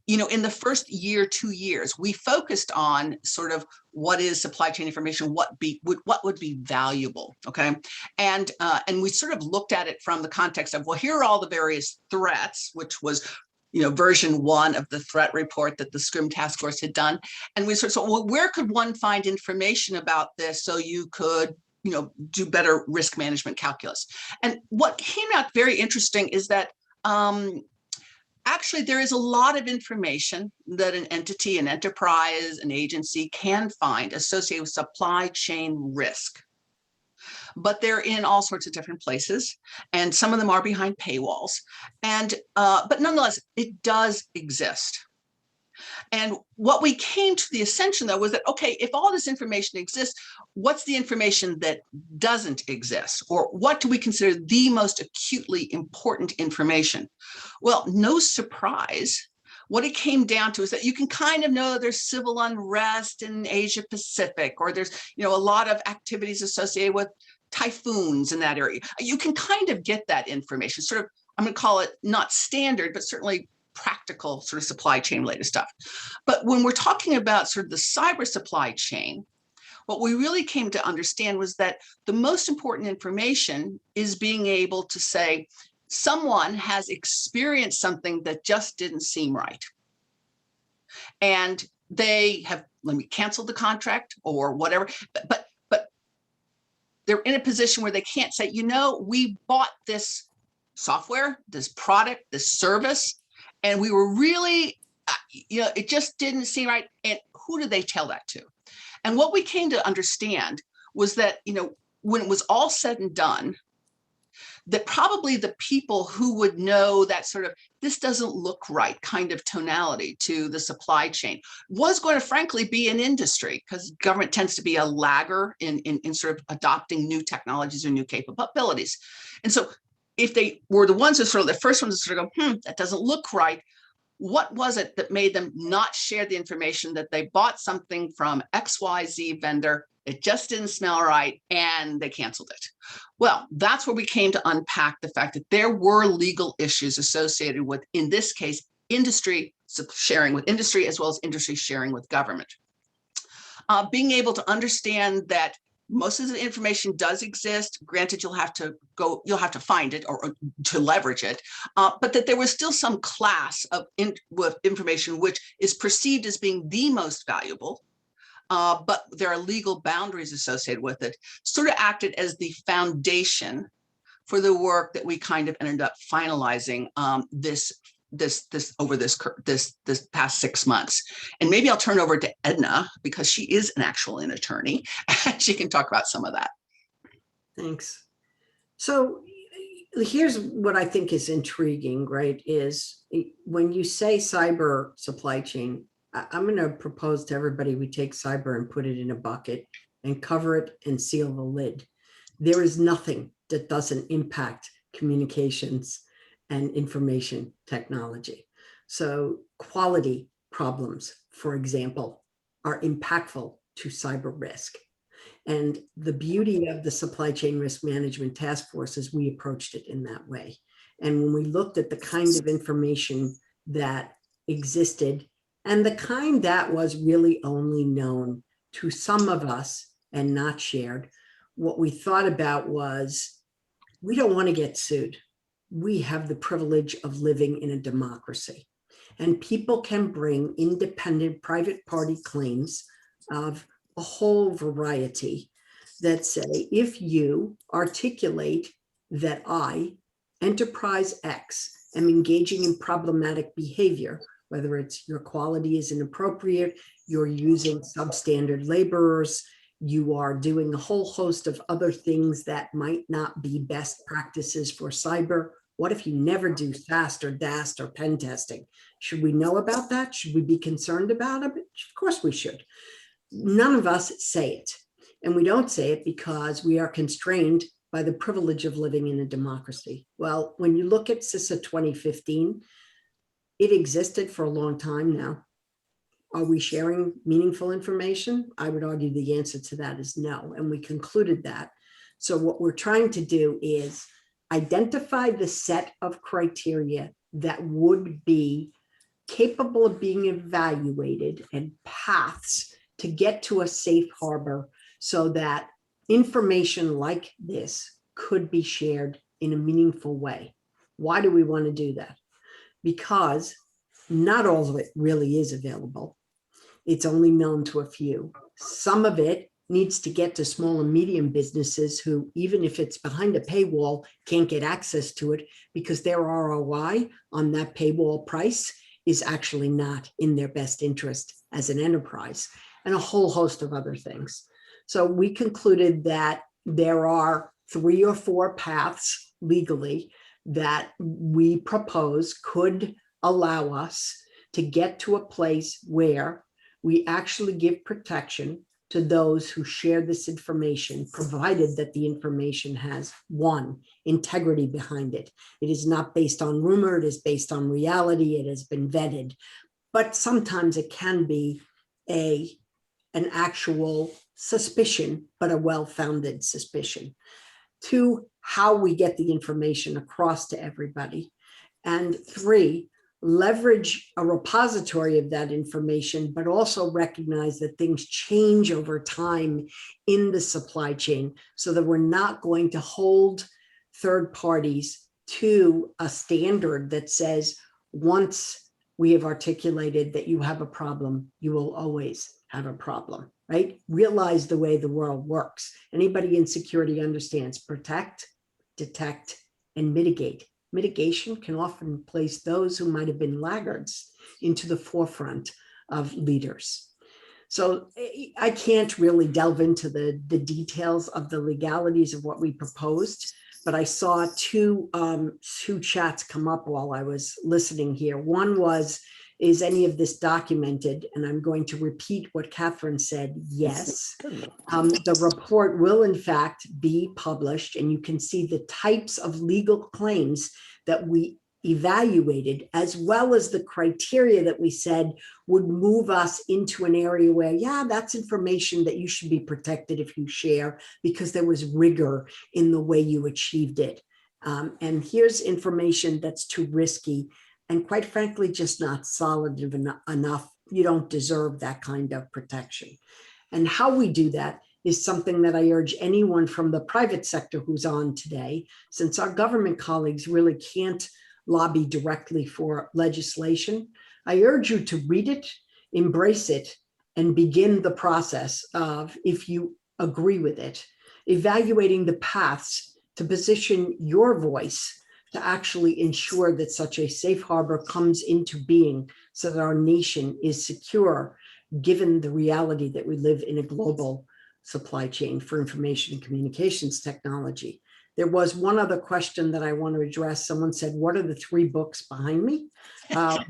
In the first year, 2 years, we focused on sort of what is supply chain information, what would be valuable, okay? And we sort of looked at it from the context of, well, here are all the various threats, which was, version 1 of the threat report that the Scrim Task Force had done. And we sort of, well, where could one find information about this so you could do better risk management calculus? And what came out very interesting is that actually, there is a lot of information that an entity, an enterprise, an agency can find associated with supply chain risk. But they're in all sorts of different places, and some of them are behind paywalls. And but nonetheless, it does exist. And what we came to the ascension, though, was that, okay, if all this information exists, what's the information that doesn't exist? Or what do we consider the most acutely important information? Well, no surprise, what it came down to is that you can kind of know there's civil unrest in Asia Pacific, or there's, a lot of activities associated with typhoons in that area. You can kind of get that information, sort of, I'm going to call it not standard, but certainly practical sort of supply chain related stuff. But when we're talking about sort of the cyber supply chain, what we really came to understand was that the most important information is being able to say, someone has experienced something that just didn't seem right. And they have, canceled the contract or whatever, but they're in a position where they can't say, we bought this software, this product, this service, and we were really it just didn't seem right. And who did they tell that to? And what we came to understand was that, when it was all said and done, that probably the people who would know that sort of this doesn't look right kind of tonality to the supply chain was going to frankly be an industry, because government tends to be a lagger in sort of adopting new technologies or new capabilities. And so if they were the ones who sort of the first ones to sort of go, that doesn't look right, what was it that made them not share the information that they bought something from XYZ vendor, it just didn't smell right, and they canceled it? Well, that's where we came to unpack the fact that there were legal issues associated with, in this case, industry sharing with industry, as well as industry sharing with government. Being able to understand that most of the information does exist. Granted, you'll have to find it or to leverage it, but that there was still some class of information which is perceived as being the most valuable, but there are legal boundaries associated with it, sort of acted as the foundation for the work that we kind of ended up finalizing this past 6 months. And maybe I'll turn over to Edna, because she is an attorney, and she can talk about some of that. Thanks. So here's what I think is intriguing, right? Is when you say cyber supply chain, I'm going to propose to everybody we take cyber and put it in a bucket and cover it and seal the lid. There is nothing that doesn't impact communications and information technology. So quality problems, for example, are impactful to cyber risk. And the beauty of the supply chain risk management task force is we approached it in that way. And when we looked at the kind of information that existed and the kind that was really only known to some of us and not shared, what we thought about was, we don't want to get sued. We have the privilege of living in a democracy, and people can bring independent private party claims of a whole variety that say, if you articulate that I, Enterprise X, am engaging in problematic behavior, whether it's your quality is inappropriate, you're using substandard laborers, you are doing a whole host of other things that might not be best practices for cyber. What if you never do FAST or DAST or pen testing? Should we know about that? Should we be concerned about it? Of course we should. None of us say it. And we don't say it because we are constrained by the privilege of living in a democracy. Well, when you look at CISA 2015, it existed for a long time now. Are we sharing meaningful information? I would argue the answer to that is no. And we concluded that. So what we're trying to do is identify the set of criteria that would be capable of being evaluated and paths to get to a safe harbor so that information like this could be shared in a meaningful way. Why do we want to do that? Because not all of it really is available. It's only known to a few. Some of it needs to get to small and medium businesses who, even if it's behind a paywall, can't get access to it because their ROI on that paywall price is actually not in their best interest as an enterprise, and a whole host of other things. So we concluded that there are 3 or 4 paths legally that we propose could allow us to get to a place where we actually give protection to those who share this information, provided that the information has, 1, integrity behind it. It is not based on rumor, it is based on reality, it has been vetted. But sometimes it can be an actual suspicion, but a well-founded suspicion. 2, how we get the information across to everybody. And 3, leverage a repository of that information, but also recognize that things change over time in the supply chain so that we're not going to hold third parties to a standard that says, once we have articulated that you have a problem, you will always have a problem, right? Realize the way the world works. Anybody in security understands protect, detect, and mitigate. mitigation can often place those who might have been laggards into the forefront of leaders. So I can't really delve into the details of the legalities of what we proposed, but I saw two chats come up while I was listening here. One was, is any of this documented? And I'm going to repeat what Catherine said, yes. The report will in fact be published, and you can see the types of legal claims that we evaluated, as well as the criteria that we said would move us into an area where, yeah, that's information that you should be protected if you share, because there was rigor in the way you achieved it. And here's information that's too risky and quite frankly, just not solid enough. You don't deserve that kind of protection. And how we do that is something that I urge anyone from the private sector who's on today, since our government colleagues really can't lobby directly for legislation. I urge you to read it, embrace it, and begin the process of, if you agree with it, evaluating the paths to position your voice to actually ensure that such a safe harbor comes into being so that our nation is secure, given the reality that we live in a global supply chain for information and communications technology. There was one other question that I want to address. Someone said, what are the 3 books behind me?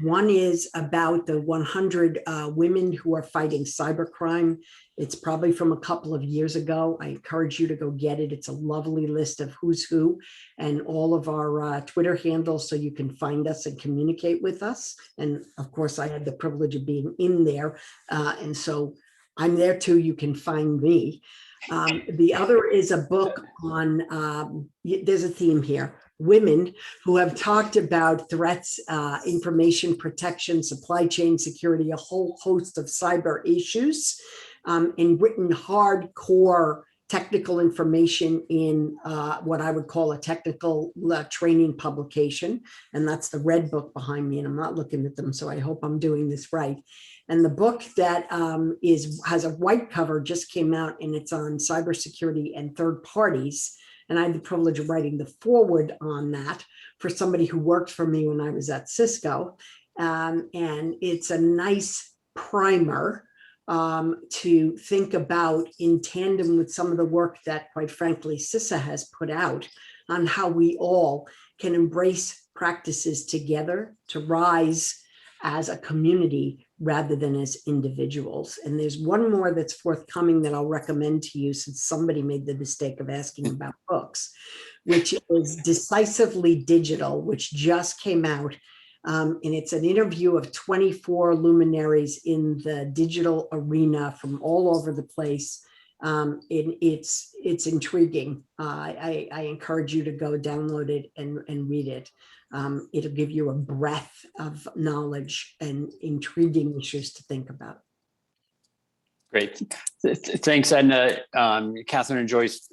One is about the 100 women who are fighting cybercrime. It's probably from a couple of years ago. I encourage you to go get it. It's a lovely list of who's who and all of our Twitter handles, so you can find us and communicate with us. And of course, I had the privilege of being in there. And so I'm there too. You can find me. The other is a book on, there's a theme here, women who have talked about threats, information protection, supply chain security, a whole host of cyber issues, and written hardcore technical information in what I would call a technical training publication. And that's the red book behind me, and I'm not looking at them, so I hope I'm doing this right. And the book that has a white cover just came out, and it's on cybersecurity and third parties. And I had the privilege of writing the foreword on that for somebody who worked for me when I was at Cisco. And it's a nice primer to think about in tandem with some of the work that, quite frankly, CISA has put out on how we all can embrace practices together to rise as a community rather than as individuals. And there's one more that's forthcoming that I'll recommend to you, since somebody made the mistake of asking about books, which is Decisively Digital, which just came out. And it's an interview of 24 luminaries in the digital arena from all over the place. It's intriguing. I encourage you to go download it and read it. It'll give you a breadth of knowledge and intriguing issues to think about. Great. Thanks, Edna. Catherine and Joyce,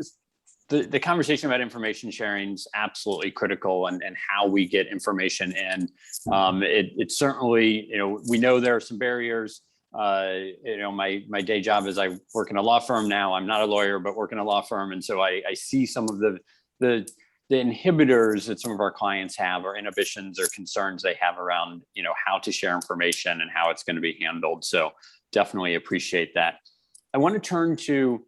the conversation about information sharing is absolutely critical, and how we get information in. It certainly, we know there are some barriers. My day job is I work in a law firm now. I'm not a lawyer, but work in a law firm. And so I see some of the inhibitors that some of our clients have, or inhibitions or concerns they have around, how to share information and how it's going to be handled. So definitely appreciate that. I want to turn to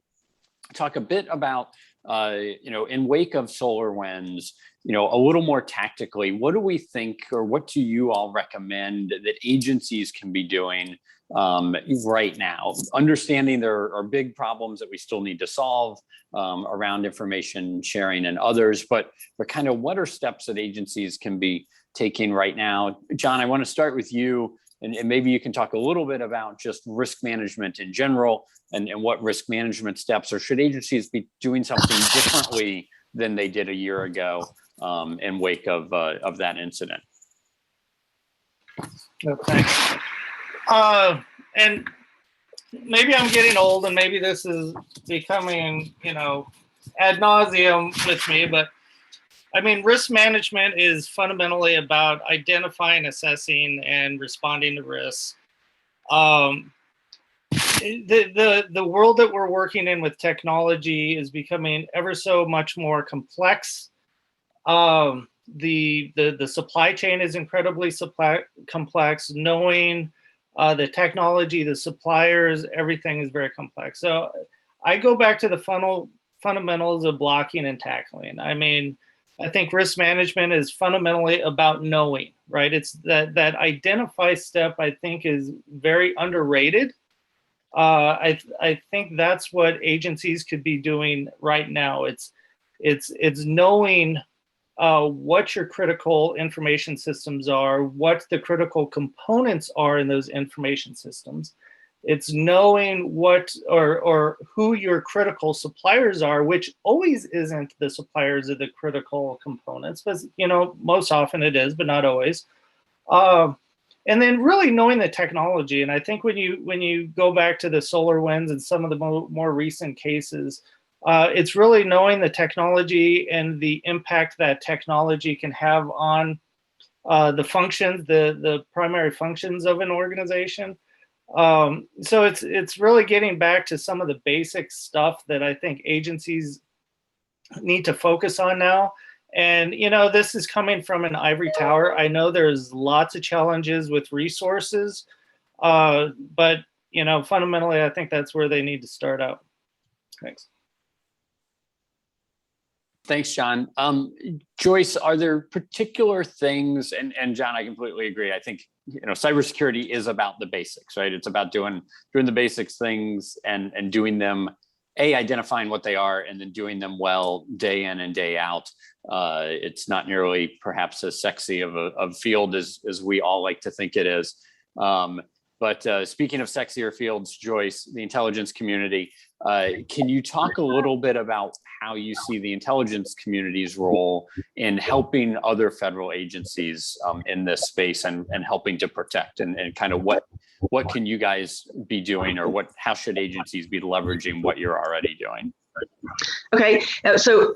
talk a bit about, in wake of SolarWinds, a little more tactically, what do we think, or what do you all recommend that agencies can be doing right now? Understanding there are big problems that we still need to solve around information sharing and others, but kind of what are steps that agencies can be taking right now? John, I want to start with you, and maybe you can talk a little bit about just risk management in general, and what risk management steps, or should agencies be doing something differently than they did a year ago in wake of that incident? Okay. And maybe I'm getting old, and maybe this is becoming, ad nauseum with me, but I mean, risk management is fundamentally about identifying, assessing, and responding to risks. The world that we're working in with technology is becoming ever so much more complex. the supply chain is incredibly complex. Knowing the technology, the suppliers, everything is very complex. So I go back to the fundamentals of blocking and tackling. I mean, I think risk management is fundamentally about knowing, right? It's that identify step, I think, is very underrated. I think that's what agencies could be doing right now. It's knowing what your critical information systems are, what the critical components are in those information systems. It's knowing what or who your critical suppliers are, which always isn't the suppliers of the critical components, but most often it is, but not always. And then really knowing the technology. And I think when you go back to the SolarWinds and some of the more recent cases, it's really knowing the technology and the impact that technology can have on the functions, the primary functions of an organization. So it's really getting back to some of the basic stuff that I think agencies need to focus on now. And, this is coming from an ivory tower. I know there's lots of challenges with resources, but, fundamentally, I think that's where they need to start out. Thanks. Thanks, John. Joyce, are there particular things, and John, I completely agree. I think, cybersecurity is about the basics, right? It's about doing the basics things and doing them, identifying what they are and then doing them well day in and day out. It's not nearly perhaps as sexy of a field as we all like to think it is. But speaking of sexier fields, Joyce, the intelligence community, can you talk a little bit about how you see the intelligence community's role in helping other federal agencies in this space and helping to protect and kind of what can you guys be doing, or how should agencies be leveraging what you're already doing? Okay, so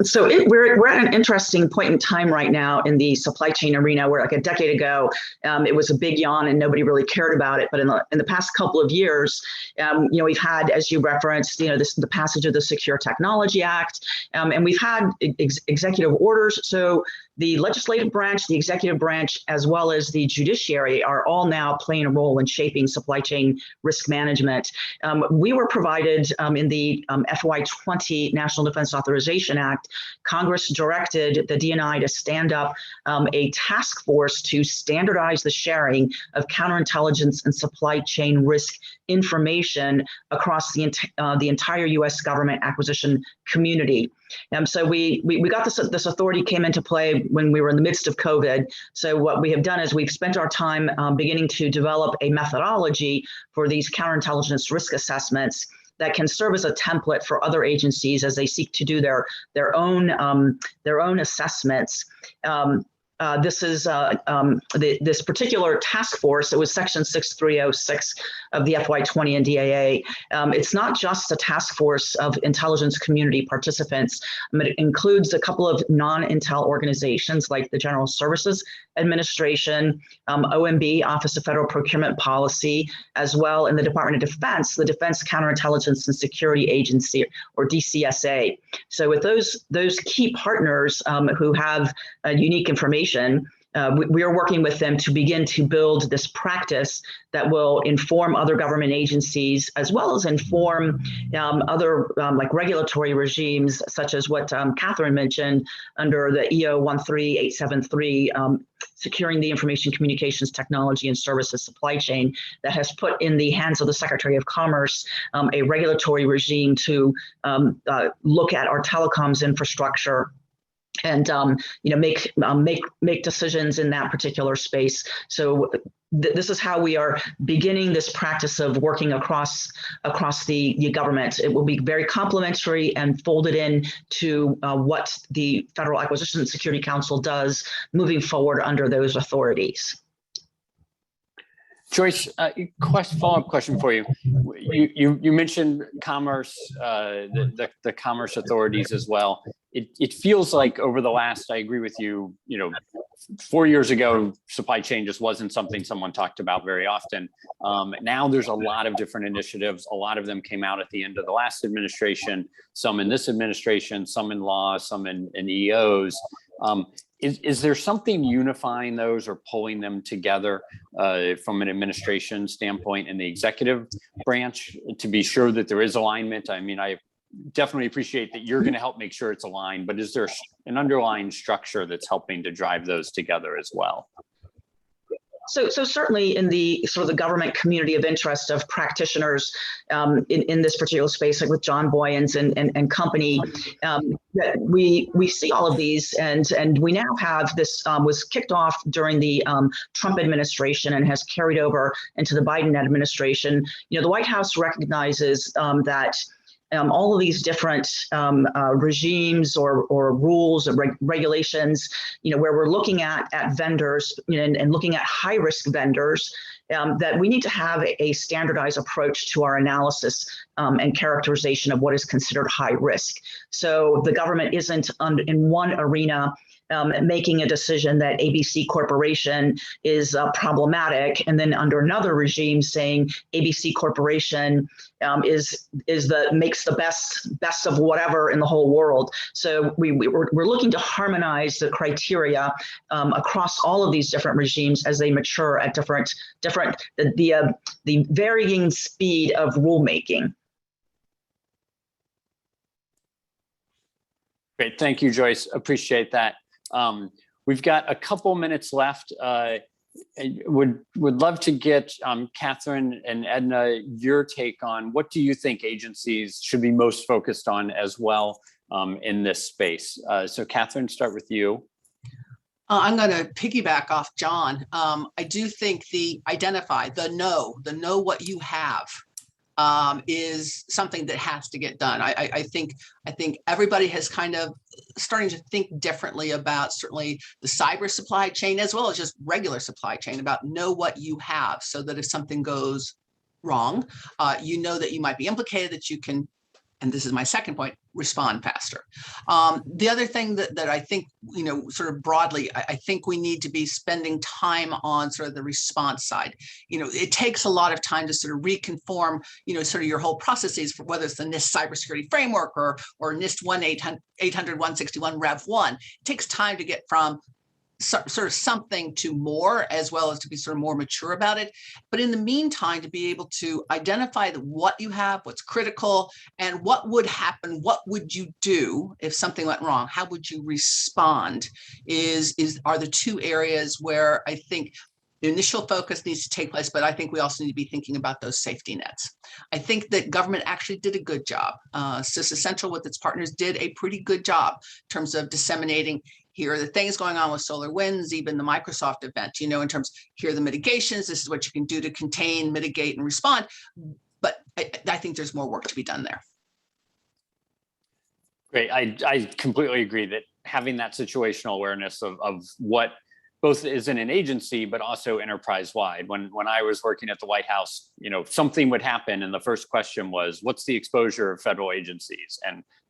we're at an interesting point in time right now in the supply chain arena, where like a decade ago, it was a big yawn and nobody really cared about it. But in the past couple of years, we've had, as you referenced, the passage of the Secure Technology Act, and we've had executive orders. So the legislative branch, the executive branch, as well as the judiciary are all now playing a role in shaping supply chain risk management. We were provided in the FY20 National Defense Authorization Act, Congress directed the DNI to stand up a task force to standardize the sharing of counterintelligence and supply chain risk information across the entire U.S. government acquisition community. So we got this authority came into play when we were in the midst of COVID. So what we have done is we've spent our time beginning to develop a methodology for these counterintelligence risk assessments that can serve as a template for other agencies as they seek to do their own assessments. This is this particular task force. It was Section 6306 of the FY20 NDAA. It's not just a task force of intelligence community participants. It includes a couple of non-intel organizations like the General Services Administration, OMB, Office of Federal Procurement Policy, as well in the Department of Defense, the Defense Counterintelligence and Security Agency, or DCSA. So with those key partners who have unique information, we are working with them to begin to build this practice that will inform other government agencies, as well as inform other like regulatory regimes, such as what Catherine mentioned under the EO 13873, securing the information communications technology and services supply chain, that has put in the hands of the Secretary of Commerce a regulatory regime to look at our telecoms infrastructure and make decisions in that particular space. So this is how we are beginning this practice of working across the government. It will be very complementary and folded in to what the Federal Acquisition and Security Council does moving forward under those authorities. Joyce, follow-up question for you. You mentioned commerce, the commerce authorities as well. It feels like over the last, I agree with you, 4 years ago, supply chain just wasn't something someone talked about very often. Now there's a lot of different initiatives. A lot of them came out at the end of the last administration, some in this administration, some in law, some in EOs. Is there something unifying those or pulling them together from an administration standpoint in the executive branch to be sure that there is alignment? I mean, I definitely appreciate that you're going to help make sure it's aligned, but is there an underlying structure that's helping to drive those together as well? So certainly in the sort of the government community of interest of practitioners in this particular space, like with John Boyens and company, that we see all of these, and we now have this was kicked off during the Trump administration and has carried over into the Biden administration. You know, the White House recognizes that all of these different regimes or rules or regulations, you know, where we're looking at vendors, you know, and looking at high risk vendors, that we need to have a standardized approach to our analysis and characterization of what is considered high risk. So the government isn't in one arena making a decision that ABC Corporation is problematic, and then under another regime saying ABC Corporation makes the best of whatever in the whole world. So we're looking to harmonize the criteria across all of these different regimes as they mature at the varying speed of rulemaking. Great, thank you, Joyce. Appreciate that. We've got a couple minutes left. Would love to get Catherine and Edna, your take on what do you think agencies should be most focused on as well in this space? So Catherine, start with you. I'm going to piggyback off John. I do think the know what you have is something that has to get done. I think everybody has kind of starting to think differently about certainly the cyber supply chain as well as just regular supply chain, about know what you have so that if something goes wrong, you know that you might be implicated, that you can, and this is my second point, respond faster. The other thing that I think, you know, sort of broadly, I think we need to be spending time on sort of the response side. You know, it takes a lot of time to sort of reconform, you know, sort of your whole processes for whether it's the NIST cybersecurity framework or NIST 1-800-161 Rev 1. It takes time to get from sort of something to more, as well as to be sort of more mature about it. But in the meantime, to be able to identify what you have, what's critical, and what would happen, what would you do if something went wrong? How would you respond are the two areas where I think the initial focus needs to take place, but I think we also need to be thinking about those safety nets. I think that government actually did a good job. CISA Central with its partners did a pretty good job in terms of disseminating, here are the things going on with SolarWinds, even the Microsoft event, you know, in terms, here are the mitigations, this is what you can do to contain, mitigate, and respond. But I think there's more work to be done there. Great, I completely agree that having that situational awareness of what both is in an agency, but also enterprise-wide. When I was working at the White House, you know, something would happen and the first question was, what's the exposure of federal agencies?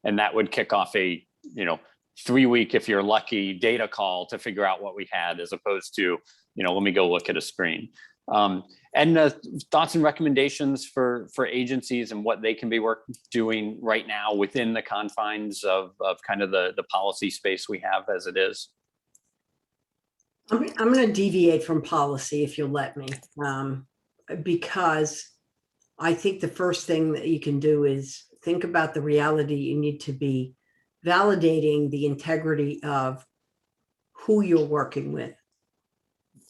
And that would kick off a, you know, 3-week, if you're lucky, data call to figure out what we had, as opposed to, you know, let me go look at a screen. And thoughts and recommendations for agencies and what they can be doing right now within the confines of kind of the policy space we have as it is. I'm going to deviate from policy, if you'll let me, because I think the first thing that you can do is think about the reality. You need to be validating the integrity of who you're working with,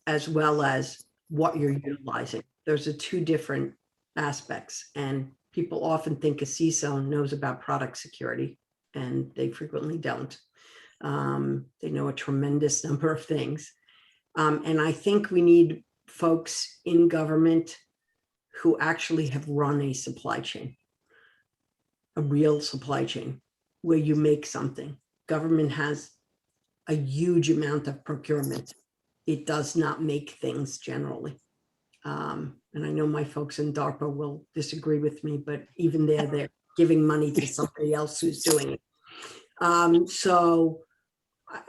as well as what you're utilizing. Those are two different aspects. And people often think a CISO knows about product security, and they frequently don't. They know a tremendous number of things. And I think we need folks in government who actually have run a supply chain, a real supply chain, where you make something. Government has a huge amount of procurement. It does not make things generally. And I know my folks in DARPA will disagree with me, but even there, they're giving money to somebody else who's doing it. So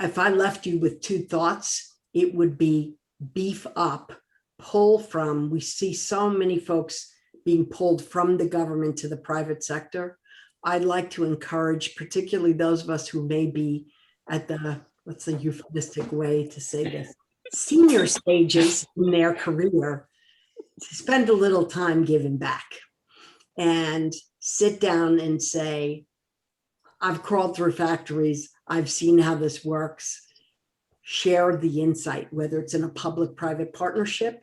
if I left you with two thoughts, it would be beef up, pull from, we see so many folks being pulled from the government to the private sector. I'd like to encourage, particularly those of us who may be at the, what's the euphemistic way to say this, senior stages in their career, to spend a little time giving back and sit down and say, I've crawled through factories, I've seen how this works, share the insight, whether it's in a public-private partnership,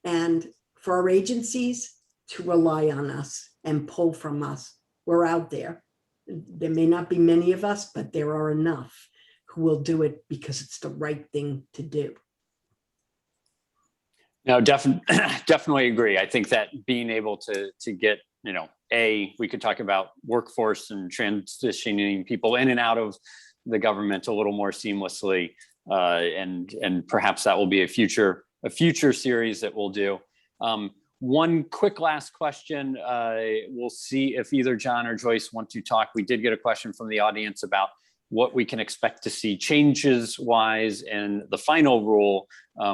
and for our agencies to rely on us and pull from us. We're out there. There may not be many of us, but there are enough who will do it because it's the right thing to do. No, definitely agree. I think that being able to get, we could talk about workforce and transitioning people in and out of the government a little more seamlessly, and perhaps that will be a future series that we'll do. One quick last question. We'll see if either John or Joyce want to talk. We did get a question from the audience about what we can expect to see changes-wise in the final rule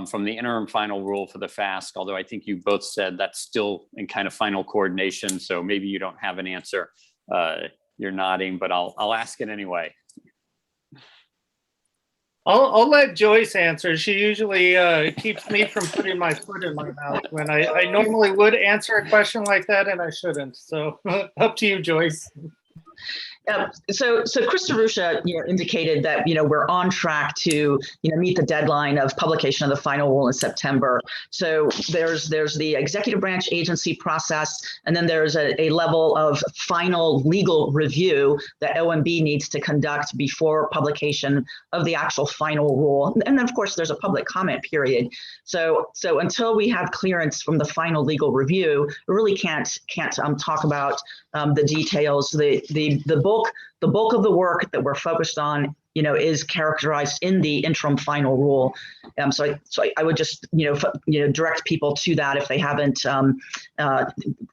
from the interim final rule for the FASC, although I think you both said that's still in kind of final coordination, so maybe you don't have an answer. You're nodding, but I'll ask it anyway. I'll let Joyce answer. She usually keeps me from putting my foot in my mouth when I normally would answer a question like that, and I shouldn't. So up to you, Joyce. So Chris Derusha, indicated that we're on track to meet the deadline of publication of the final rule in September. So there's the executive branch agency process, and then there's a level of final legal review that OMB needs to conduct before publication of the actual final rule. And then of course there's a public comment period. So until we have clearance from the final legal review, we really can't talk about the details. The bulk of the work that we're focused on, is characterized in the interim final rule. So I would just, direct people to that if they haven't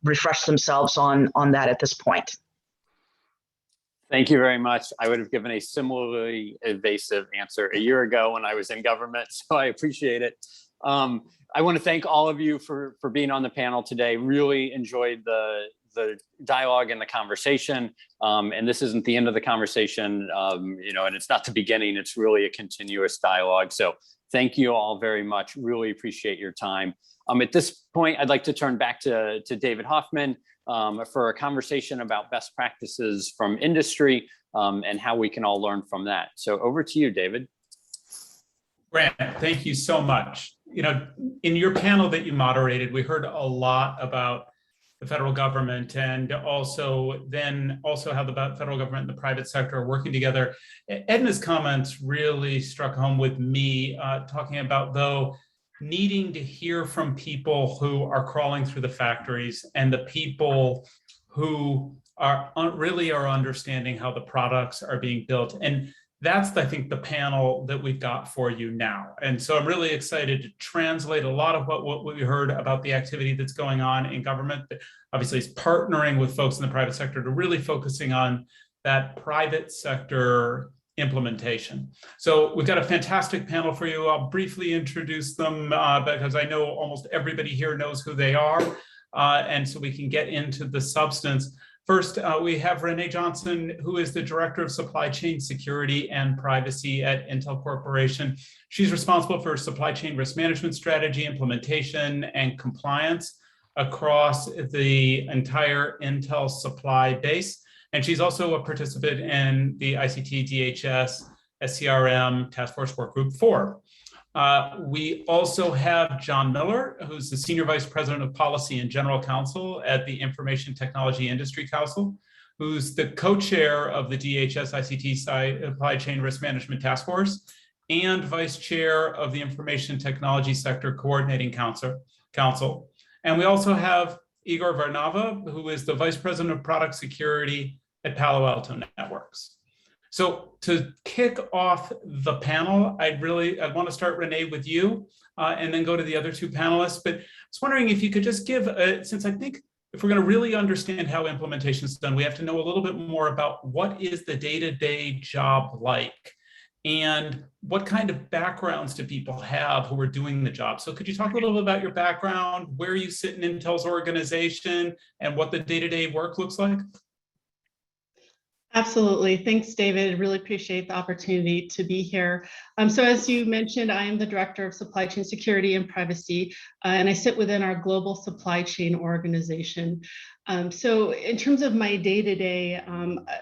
refreshed themselves on that at this point. Thank you very much. I would have given a similarly evasive answer a year ago when I was in government, so I appreciate it. I want to thank all of you for being on the panel today. Really enjoyed the dialogue and the conversation. And this isn't the end of the conversation, and it's not the beginning, it's really a continuous dialogue. So thank you all very much. Really appreciate your time. At this point, I'd like to turn back to David Hoffman for a conversation about best practices from industry and how we can all learn from that. So over to you, David. Grant, thank you so much. In your panel that you moderated, we heard a lot about the federal government and also how the federal government and the private sector are working together. Edna's comments really struck home with me, talking about, though, needing to hear from people who are crawling through the factories and the people who really are understanding how the products are being built. And that's, I think, the panel that we've got for you now. And so I'm really excited to translate a lot of what we heard about the activity that's going on in government. Obviously, it's partnering with folks in the private sector to really focusing on that private sector implementation. So we've got a fantastic panel for you. I'll briefly introduce them because I know almost everybody here knows who they are. And so we can get into the substance. First, we have Renee Johnson, who is the Director of Supply Chain Security and Privacy at Intel Corporation. She's responsible for supply chain risk management strategy, implementation, and compliance across the entire Intel supply base. And she's also a participant in the ICT DHS SCRM Task Force Workgroup 4. We also have John Miller, who's the Senior Vice President of Policy and General Counsel at the Information Technology Industry Council, who's the co-chair of the DHS ICT Supply Chain Risk Management Task Force and Vice Chair of the Information Technology Sector Coordinating Council. And we also have Igor Varnava, who is the Vice President of Product Security at Palo Alto Networks. So to kick off the panel, I want to start, Renee, with you and then go to the other two panelists. But I was wondering if you could just give, since I think if we're going to really understand how implementation is done, we have to know a little bit more about what is the day-to-day job like and what kind of backgrounds do people have who are doing the job? So could you talk a little bit about your background, where you sit in Intel's organization, and what the day-to-day work looks like? Absolutely. Thanks, David. Really appreciate the opportunity to be here. So as you mentioned, I am the Director of Supply Chain Security and Privacy, and I sit within our global supply chain organization. So in terms of my day-to-day,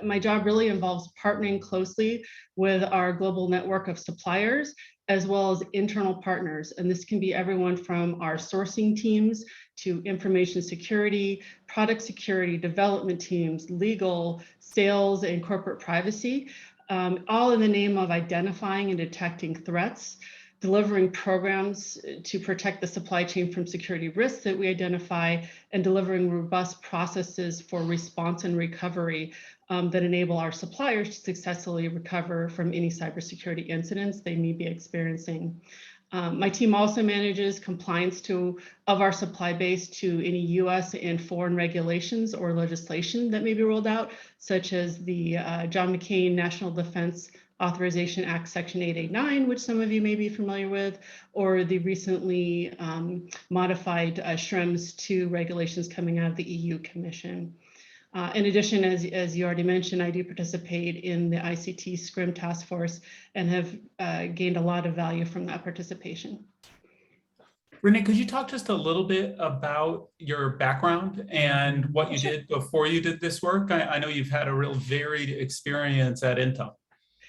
my job really involves partnering closely with our global network of suppliers, as well as internal partners. And this can be everyone from our sourcing teams to information security, product security, development teams, legal, sales, and corporate privacy, all in the name of identifying and detecting threats, delivering programs to protect the supply chain from security risks that we identify, and delivering robust processes for response and recovery that enable our suppliers to successfully recover from any cybersecurity incidents they may be experiencing. My team also manages compliance of our supply base to any US and foreign regulations or legislation that may be rolled out, such as the John McCain National Defense Authorization Act, Section 889, which some of you may be familiar with, or the recently modified Schrems II regulations coming out of the EU Commission. In addition, as you already mentioned, I do participate in the ICT SCRIM task force and have gained a lot of value from that participation. Renee, could you talk just a little bit about your background and what you did before you did this work? I know you've had a real varied experience at Intel.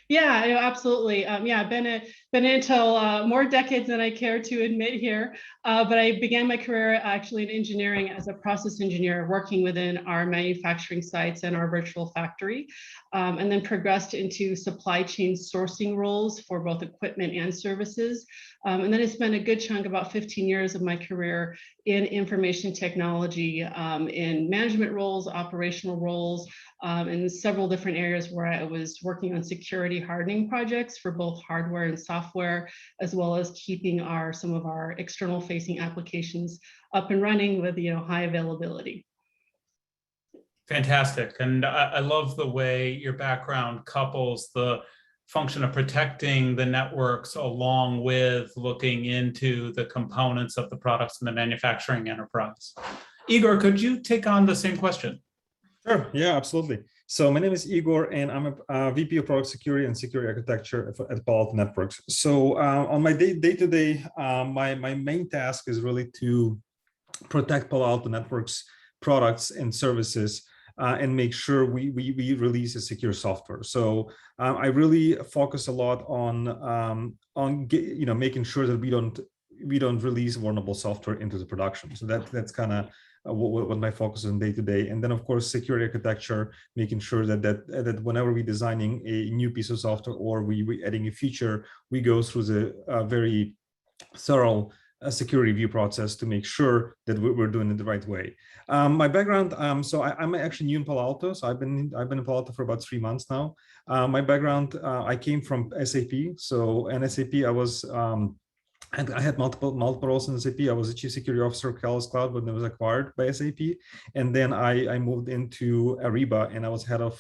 Yeah, absolutely. Yeah, I've been at Intel more decades than I care to admit here, but I began my career actually in engineering as a process engineer, working within our manufacturing sites and our virtual factory, and then progressed into supply chain sourcing roles for both equipment and services. And then I spent a good chunk, about 15 years of my career in information technology, in management roles, operational roles, in several different areas where I was working on security hardening projects for both hardware and software, as well as keeping some of our external facing applications up and running with high availability. Fantastic. And I love the way your background couples the function of protecting the networks along with looking into the components of the products in the manufacturing enterprise. Igor, could you take on the same question? Sure, yeah, absolutely. So my name is Igor, and I'm a VP of Product Security and Security Architecture at Palo Alto Networks. So on my day-to-day, my main task is really to protect Palo Alto Networks products and services and make sure we release a secure software. So I really focus a lot on making sure that we don't release vulnerable software into the production. So that's kind of what my focus is on day to day. And then of course, security architecture, making sure that whenever we're designing a new piece of software or we adding a feature, we go through the very thorough security review process to make sure that we're doing it the right way. My background, so I'm actually new in Palo Alto. So I've been in Palo Alto for about 3 months now. My background, I came from SAP. So in SAP, I had multiple roles in SAP. I was the Chief Security Officer of Catalyst Cloud when it was acquired by SAP. And then I moved into Ariba, and I was head of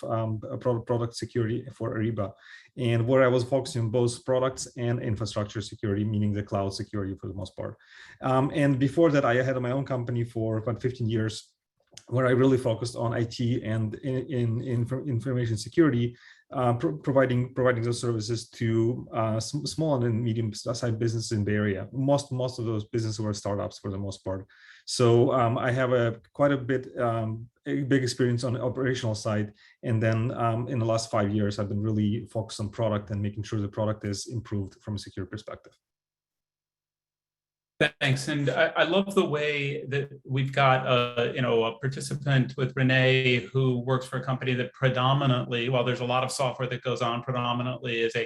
product security for Ariba. And where I was focusing on both products and infrastructure security, meaning the cloud security for the most part. And before that, I had my own company for about 15 years, where I really focused on IT and in information security, providing those services to small and medium-sized businesses in the Bay Area. Most of those businesses were startups for the most part. So I have quite a big experience on the operational side. And then in the last 5 years, I've been really focused on product and making sure the product is improved from a secure perspective. Thanks. And I love the way that we've got a participant with Renee who works for a company that predominantly, while there's a lot of software that goes on, predominantly is a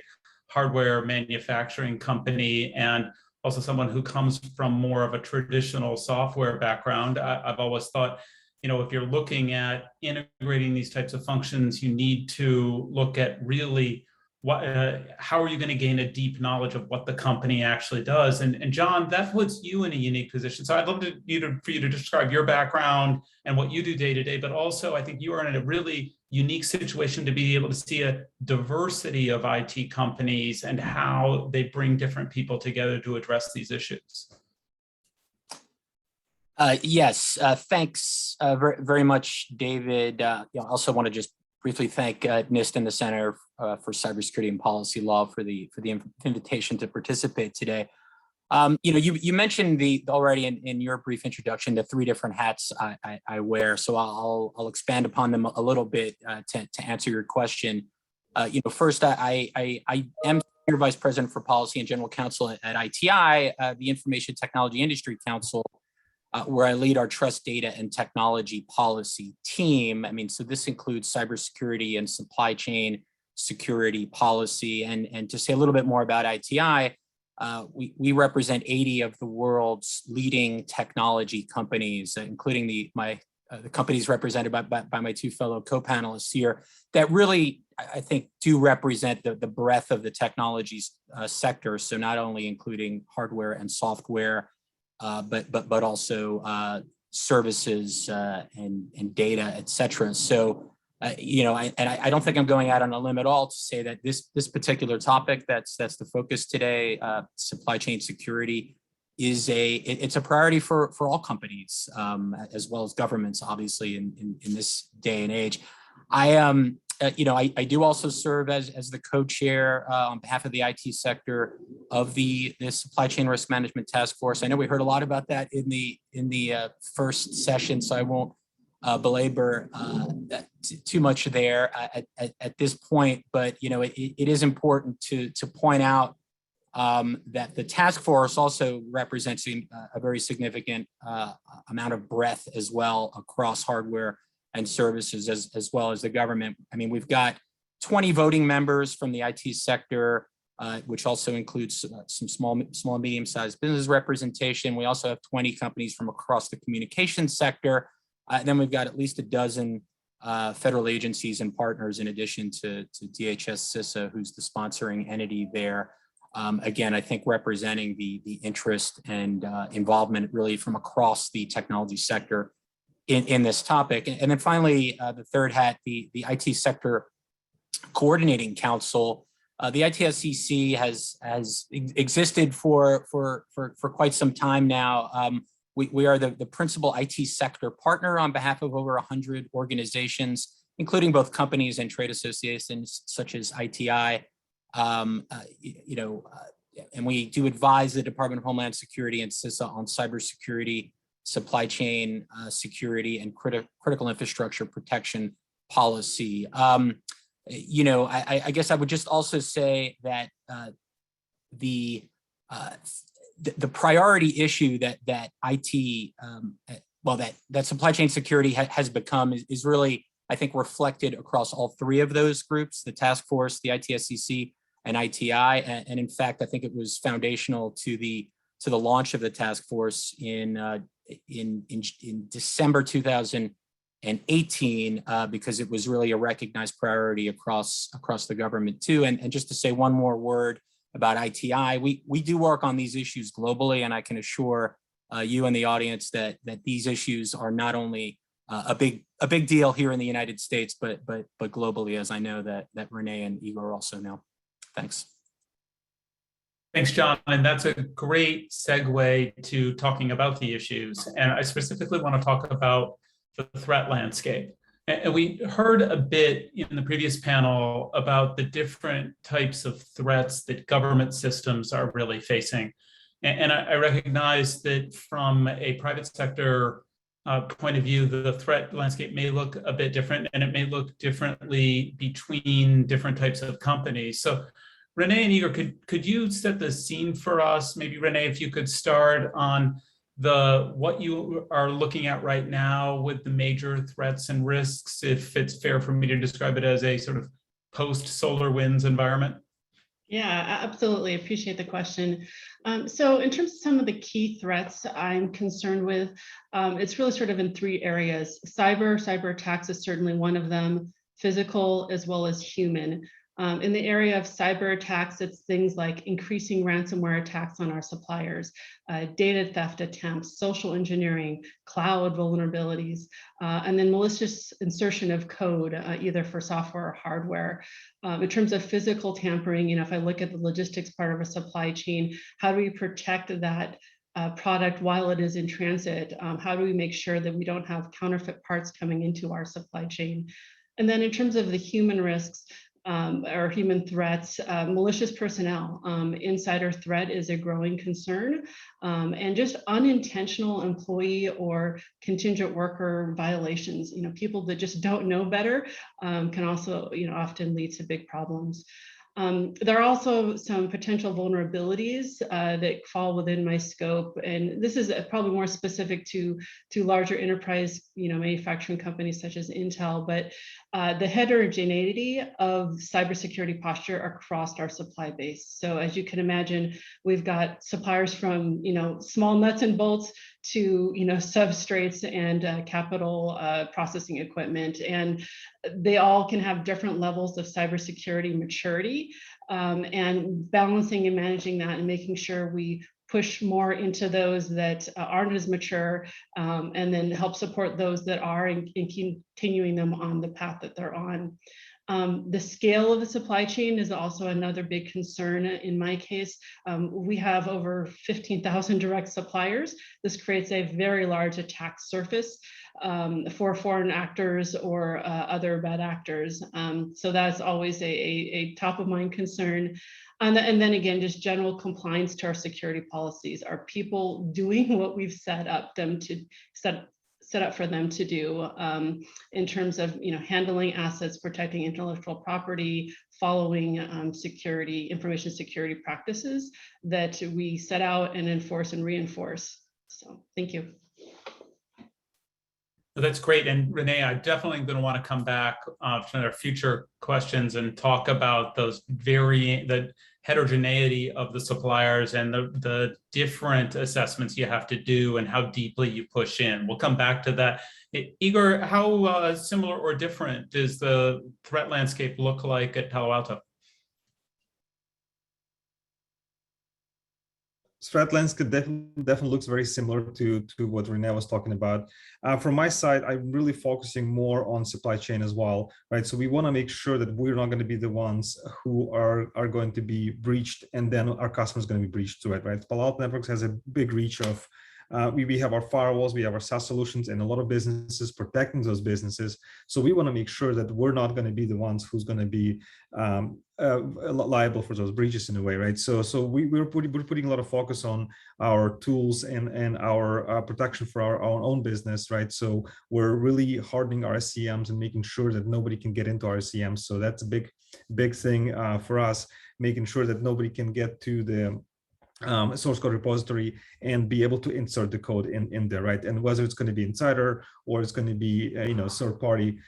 hardware manufacturing company, and also someone who comes from more of a traditional software background. I've always thought, if you're looking at integrating these types of functions, you need to look at really how are you going to gain a deep knowledge of what the company actually does? And John, that puts you in a unique position. So I'd love for you to describe your background and what you do day to day, but also I think you are in a really unique situation to be able to see a diversity of IT companies and how they bring different people together to address these issues. Yes, thanks very much, David. I also want to just briefly thank NIST and the Center for Cybersecurity and Policy Law for the invitation to participate today. You mentioned already in your brief introduction the three different hats I wear, so I'll expand upon them a little bit to answer your question. First, I am Senior Vice President for Policy and General Counsel at ITI, the Information Technology Industry Council, where I lead our trust data and technology policy team. So this includes cybersecurity and supply chain security policy. And to say a little bit more about ITI, we represent 80 of the world's leading technology companies, including the companies represented by my two fellow co-panelists here, that really, I think, do represent the breadth of the technologies sector. So not only including hardware and software, but also services and data, et cetera. So, I don't think I'm going out on a limb at all to say that this particular topic that's the focus today, supply chain security, it's a priority for all companies, as well as governments, obviously, in this day and age. I do also serve as the co-chair on behalf of the IT sector of the Supply Chain Risk Management Task Force. I know we heard a lot about that in the first session, so I won't belabor too much there at this point. But it is important to point out that the task force also represents a very significant amount of breadth as well across hardware and services, as well as the government. We've got 20 voting members from the IT sector, which also includes some small and medium-sized business representation. We also have 20 companies from across the communications sector. Then we've got at least a dozen federal agencies and partners, in addition to DHS CISA, who's the sponsoring entity there. Again, I think representing the interest and involvement really from across the technology sector in this topic. And then finally, the third hat, the IT sector coordinating council. The ITSCC has existed for quite some time now. We are the principal IT sector partner on behalf of over 100 organizations, including both companies and trade associations such as ITI. And we do advise the Department of Homeland Security and CISA on cybersecurity, supply chain security, and critical infrastructure protection policy. I guess I would just also say that the priority issue that IT, that supply chain security has become is really, I think, reflected across all three of those groups: the task force, the ITSCC, and ITI. And in fact, I think it was foundational to the launch of the task force in December 2018, because it was really a recognized priority across the government too. And just to say one more word about ITI, we do work on these issues globally, and I can assure you and the audience that these issues are not only a big deal here in the United States, but globally, as I know that Renee and Igor also know. Thanks. Thanks, John. And that's a great segue to talking about the issues. And I specifically want to talk about the threat landscape. And we heard a bit in the previous panel about the different types of threats that government systems are really facing. And I recognize that from a private sector point of view, the threat landscape may look a bit different, and it may look differently between different types of companies. So Renee and Igor, could you set the scene for us? Maybe Renee, if you could start on what you are looking at right now with the major threats and risks, if it's fair for me to describe it as a sort of post-SolarWinds environment. Yeah, absolutely. Appreciate the question. So in terms of some of the key threats I'm concerned with, it's really sort of in three areas. Cyber attacks is certainly one of them, physical as well as human. In the area of cyber attacks, it's things like increasing ransomware attacks on our suppliers, data theft attempts, social engineering, cloud vulnerabilities, and then malicious insertion of code, either for software or hardware. In terms of physical tampering, if I look at the logistics part of a supply chain, how do we protect that product while it is in transit? How do we make sure that we don't have counterfeit parts coming into our supply chain? And then in terms of the human risks, or human threats, malicious personnel, insider threat is a growing concern, and just unintentional employee or contingent worker violations. People that just don't know better can also, often lead to big problems. There are also some potential vulnerabilities that fall within my scope, and this is probably more specific to larger enterprise, manufacturing companies such as Intel. But the heterogeneity of cybersecurity posture across our supply base. So as you can imagine, we've got suppliers from small nuts and bolts to substrates and capital processing equipment, and they all can have different levels of cybersecurity maturity, and balancing and managing that and making sure we push more into those that aren't as mature, and then help support those that are and continuing them on the path that they're on. The scale of the supply chain is also another big concern. In my case, we have over 15,000 direct suppliers. This creates a very large attack surface for foreign actors or other bad actors. So that's always a top of mind concern. And then again, just general compliance to our security policies. Are people doing what we've set up for them to do, in terms of handling assets, protecting intellectual property, following information security practices that we set out and enforce and reinforce. So thank you. That's great. And Renee, I'm definitely going to want to come back to our future questions and talk about the heterogeneity of the suppliers and the different assessments you have to do and how deeply you push in. We'll come back to that. Igor, how similar or different does the threat landscape look like at Palo Alto? Threat landscape definitely looks very similar to what Renee was talking about. From my side, I'm really focusing more on supply chain as well, right? So we want to make sure that we're not going to be the ones who are going to be breached, and then our customers going to be breached to it, right? Palo Alto Networks has a big reach of, we have our firewalls, we have our SaaS solutions, and a lot of businesses protecting those businesses. So we want to make sure that we're not going to be the ones who's going to be liable for those breaches in a way, right? So we're putting a lot of focus on our tools and our protection for our own business, right? So we're really hardening our SCMs and making sure that nobody can get into our SCMs. So that's a big thing for us, making sure that nobody can get to the source code repository and be able to insert the code in there, right? And whether it's going to be insider or it's going to be third party,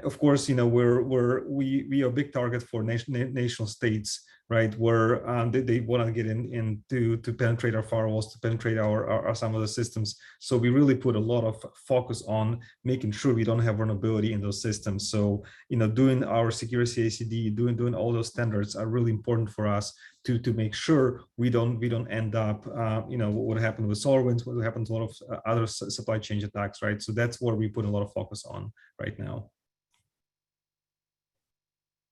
of course, we are a big target for nation states, right? Where they want to get in to penetrate our firewalls, to penetrate our some of the systems. So we really put a lot of focus on making sure we don't have vulnerability in those systems. So doing our security CACD, doing all those standards are really important for us to make sure we don't end up what happened with SolarWinds, what happened to a lot of other supply chain attacks, right? So that's what we put a lot of focus on right now.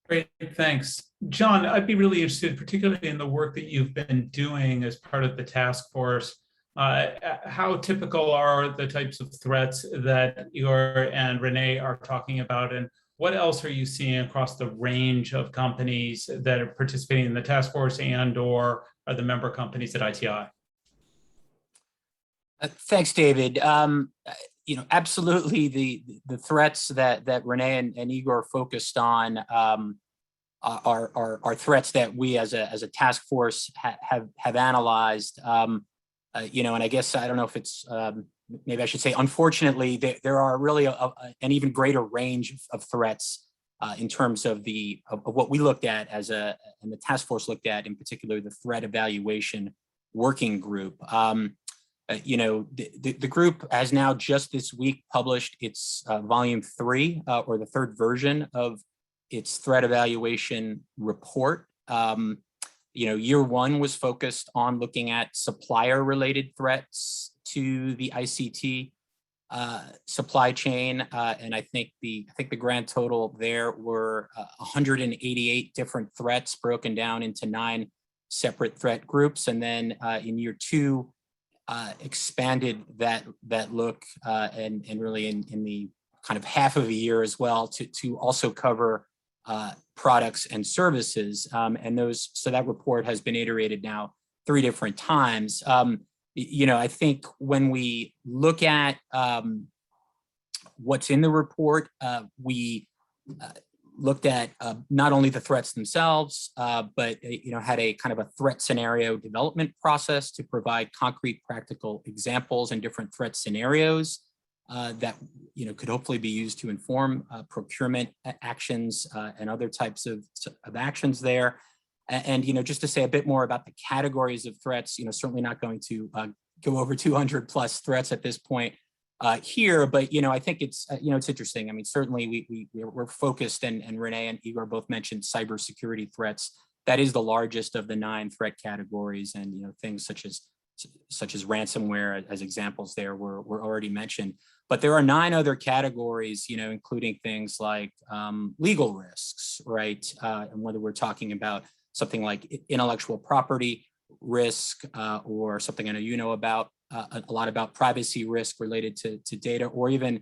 Great, thanks. John, I'd be really interested, particularly in the work that you've been doing as part of the task force. How typical are the types of threats that Igor and Renee are talking about, and what else are you seeing across the range of companies that are participating in the task force and/or are the member companies at ITI? Thanks, David. Absolutely, the threats that Renee and Igor focused on are threats that we as a task force have analyzed. And I guess I don't know if it's maybe I should say, unfortunately, there are really an even greater range of threats in terms of what we looked at and the task force looked at, in particular, the threat evaluation working group. The group has now just this week published its volume 3 or the third version of its threat evaluation report. Year one was focused on looking at supplier-related threats to the ICT supply chain, and I think the grand total there were 188 different threats broken down into 9 separate threat groups, and then in year two expanded that look and really in the kind of half of a year as well to also cover products and services, so that report has been iterated now 3 different times. I think when we look at what's in the report, we looked at not only the threats themselves, but had a kind of a threat scenario development process to provide concrete practical examples and different threat scenarios that could hopefully be used to inform procurement actions and other types of actions there. And just to say a bit more about the categories of threats, certainly not going to go over 200 plus threats at this point here, but I think it's it's interesting. I mean, certainly we're focused, and Renee and Igor both mentioned cybersecurity threats. That is the largest of the 9 threat categories, and things such as ransomware as examples there were already mentioned. But there are 9 other categories, including things like legal risks, right? And whether we're talking about something like intellectual property risk, or something I know you know about a lot about privacy risk related to data, or even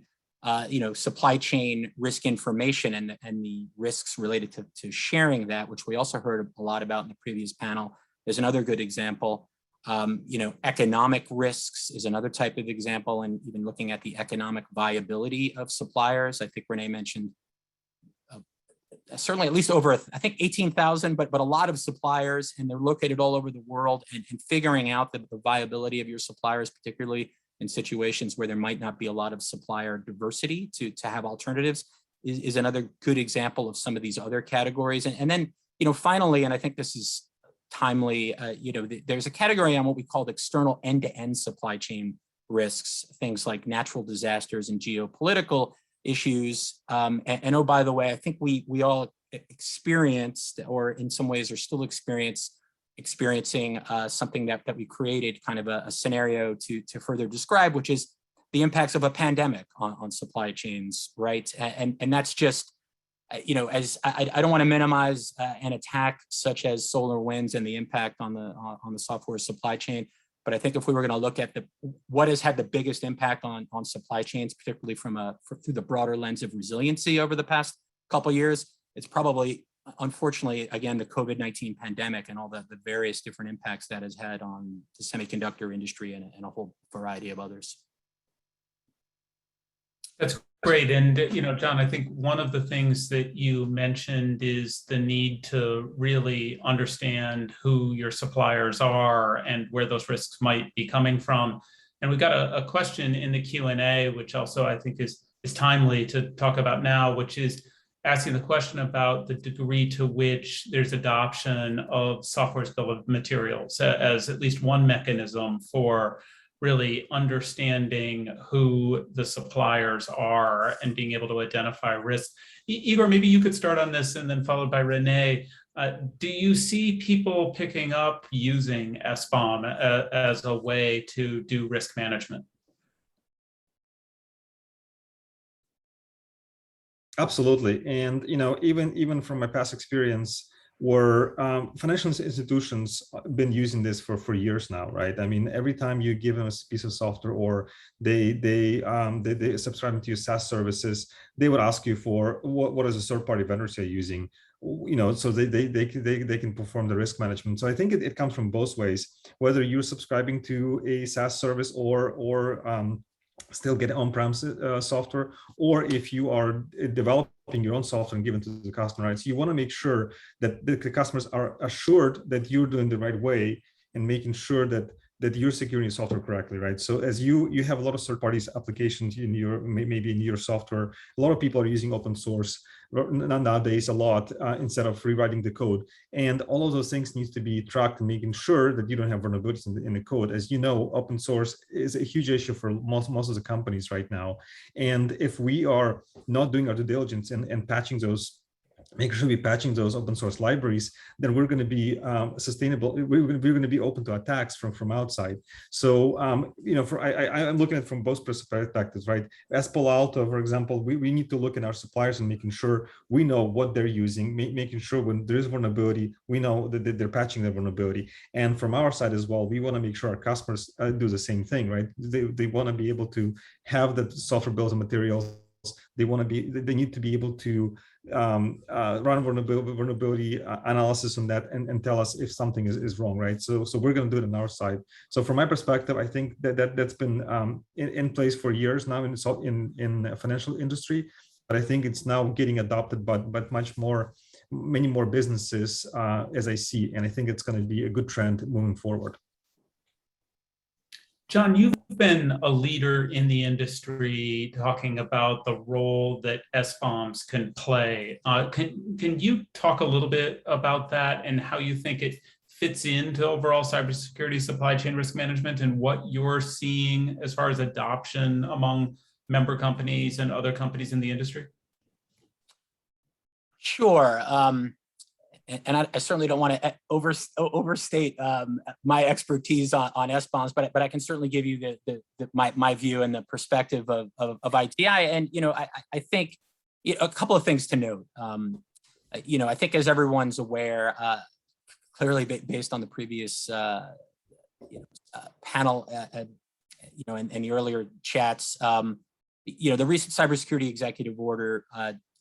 supply chain risk information and the risks related to sharing that, which we also heard a lot about in the previous panel. There's another good example. Economic risks is another type of example, and even looking at the economic viability of suppliers. I think Renee mentioned certainly at least over, I think 18,000, but a lot of suppliers, and they're located all over the world, and figuring out the viability of your suppliers, particularly in situations where there might not be a lot of supplier diversity to have alternatives, is another good example of some of these other categories. And then, finally, and I think this is timely, there's a category on what we called external end-to-end supply chain risks, things like natural disasters and geopolitical issues. And oh, by the way, I think we all experienced, or in some ways are still experiencing something that we created, kind of a scenario to further describe, which is the impacts of a pandemic on supply chains, right? And that's just, as I don't want to minimize an attack such as SolarWinds and the impact on the software supply chain. But I think if we were going to look at what has had the biggest impact on supply chains, particularly through the broader lens of resiliency over the past couple of years, it's probably, unfortunately, again, the COVID-19 pandemic and all the various different impacts that has had on the semiconductor industry and a whole variety of others. That's great. And, John, I think one of the things that you mentioned is the need to really understand who your suppliers are and where those risks might be coming from. And we've got a question in the Q&A, which also I think is timely to talk about now, which is asking the question about the degree to which there's adoption of software's bill of materials as at least one mechanism for really understanding who the suppliers are and being able to identify risk. Igor, maybe you could start on this and then followed by Renee. Do you see people picking up using Sbomb as a way to do risk management? Absolutely. And, even from my past experience, where financial institutions have been using this for years now, right? I mean, every time you give them a piece of software or they subscribe to your SaaS services, they would ask you for what is the third-party vendors you're using, so they can perform the risk management. So I think it comes from both ways, whether you're subscribing to a SaaS service or still get on-prem software, or if you are developing your own software and giving to the customer, right? So you want to make sure that the customers are assured that you're doing the right way and making sure that you're securing your software correctly, right? So as you have a lot of third-party applications in maybe in your software, a lot of people are using open source nowadays a lot instead of rewriting the code, and all of those things need to be tracked and making sure that you don't have vulnerabilities in the code. As you know, open source is a huge issue for most of the companies right now, and if we are not doing our due diligence and patching those making sure we're patching those open source libraries, then we're going to be sustainable. We're going to be open to attacks from outside. So, you know, I'm looking at it from both perspectives, right? As Palo Alto, for example, we need to look at our suppliers and making sure we know what they're using, making sure when there is vulnerability, we know that they're patching their vulnerability. And from our side as well, we want to make sure our customers do the same thing, right? They want to be able to have the software bills and materials. They need to be able to run vulnerability analysis on that and tell us if something is wrong, right? So we're going to do it on our side. So from my perspective, I think that's been in place for years now in the financial industry, but I think it's now getting adopted, but many more businesses as I see, and I think it's going to be a good trend moving forward. John, you've been a leader in the industry talking about the role that Sbombs can play. Can you talk a little bit about that and how you think it fits into overall cybersecurity supply chain risk management and what you're seeing as far as adoption among member companies and other companies in the industry? Sure. And I certainly don't want to overstate my expertise on Sbombs, but I can certainly give you my view and the perspective of ITI. And you know, I think a couple of things to note. You know, I think as everyone's aware, clearly based on the previous panel, you know, and the earlier chats, you know, the recent cybersecurity executive order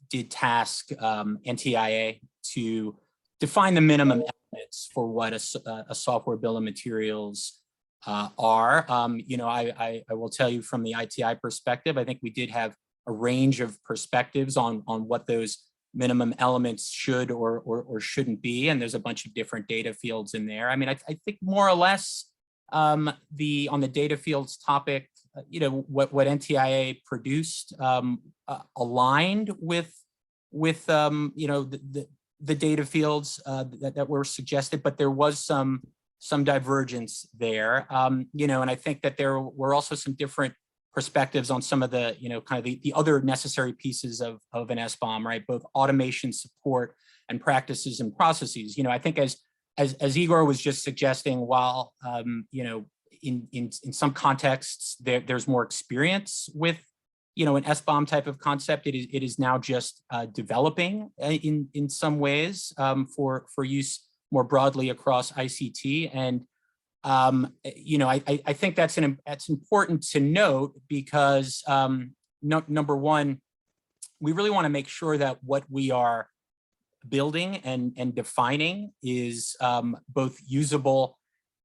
did task NTIA to define the minimum elements for what a software bill of materials are. You know, I will tell you from the ITI perspective, I think we did have a range of perspectives on what those minimum elements should or shouldn't be. And there's a bunch of different data fields in there. I mean, I think more or less on the data fields topic, you know, what NTIA produced aligned with you know, the data fields that were suggested, but there was some divergence there. You know, and I think that there were also some different perspectives on some of the, you know, kind of the other necessary pieces of an Sbomb, right? Both automation support and practices and processes. You know, I think as Igor was just suggesting, while you know, in some contexts there's more experience with, you know, an Sbomb type of concept, it is now just developing in some ways for use more broadly across ICT. And you know, I think that's important to note because number one, we really want to make sure that what we are building and defining is both usable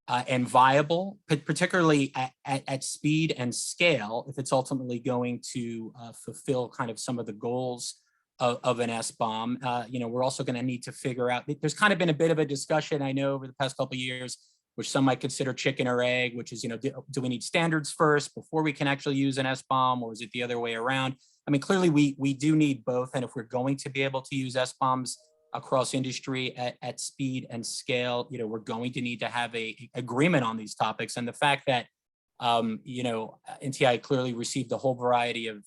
and viable, particularly at speed and scale, if it's ultimately going to fulfill kind of some of the goals of an Sbomb. You know, we're also going to need to figure out, there's kind of been a bit of a discussion, I know, over the past couple of years, which some might consider chicken or egg, which is, you know, do we need standards first before we can actually use an Sbomb, or is it the other way around? I mean, clearly we do need both. And if we're going to be able to use Sbombs across industry at speed and scale, you know, we're going to need to have a agreement on these topics. And the fact that, you know, NTI clearly received a whole variety of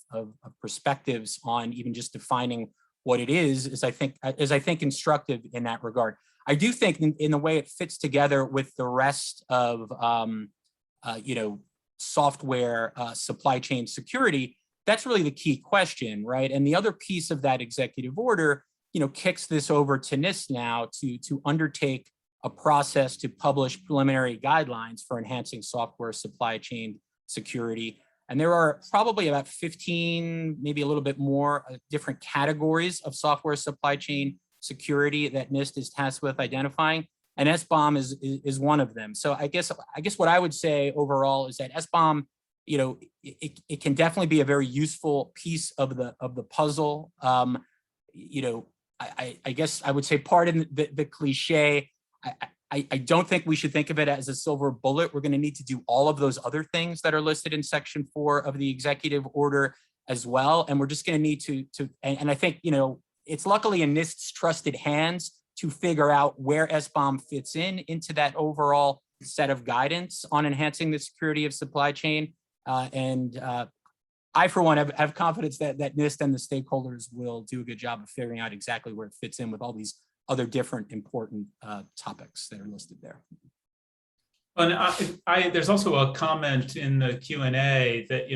perspectives on even just defining what it is I think instructive in that regard. I do think in the way it fits together with the rest of, you know, software supply chain security, that's really the key question, right? And the other piece of that executive order, you know, kicks this over to NIST now to undertake a process to publish preliminary guidelines for enhancing software supply chain security. And there are probably about 15, maybe a little bit more different categories of software supply chain security that NIST is tasked with identifying, and Sbomb is one of them. So I guess what I would say overall is that Sbomb, you know, it can definitely be a very useful piece of the puzzle. You know, I guess I would say, pardon the cliche, I don't think we should think of it as a silver bullet. We're going to need to do all of those other things that are listed in Section 4 of the executive order as well. And we're just going to need to and I think, you know, it's luckily in NIST's trusted hands to figure out where Sbomb fits into that overall set of guidance on enhancing the security of supply chain. And I, for one, have confidence that NIST and the stakeholders will do a good job of figuring out exactly where it fits in with all these other different important topics that are listed there. And there's also a comment in the Q&A that,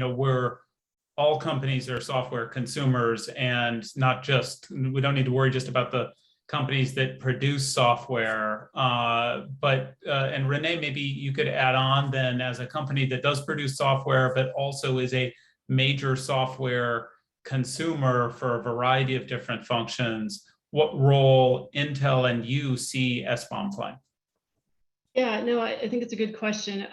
all companies are software consumers, and not just, we don't need to worry just about the companies that produce software. And Renee, maybe you could add on then, as a company that does produce software, but also is a major software consumer for a variety of different functions, what role Intel and you see Sbomb playing? Yeah, no, I think it's a good question.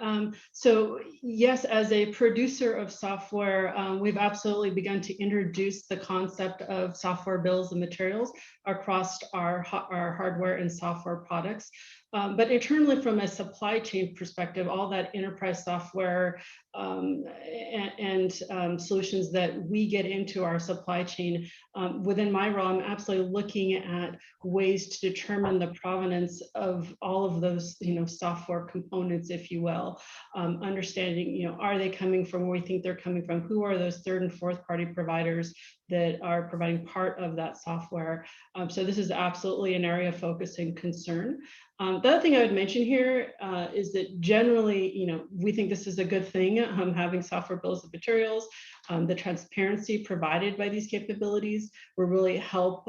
So yes, as a producer of software, we've absolutely begun to introduce the concept of software bills and materials across our hardware and software products. But internally, from a supply chain perspective, all that enterprise software and solutions that we get into our supply chain, within my role, I'm absolutely looking at ways to determine the provenance of all of those, software components, if you will. Understanding, are they coming from where we think they're coming from? Who are those third and fourth party providers that are providing part of that software? So this is absolutely an area of focus and concern. The other thing I would mention here is that generally, we think this is a good thing, having software bills of materials. The transparency provided by these capabilities will really help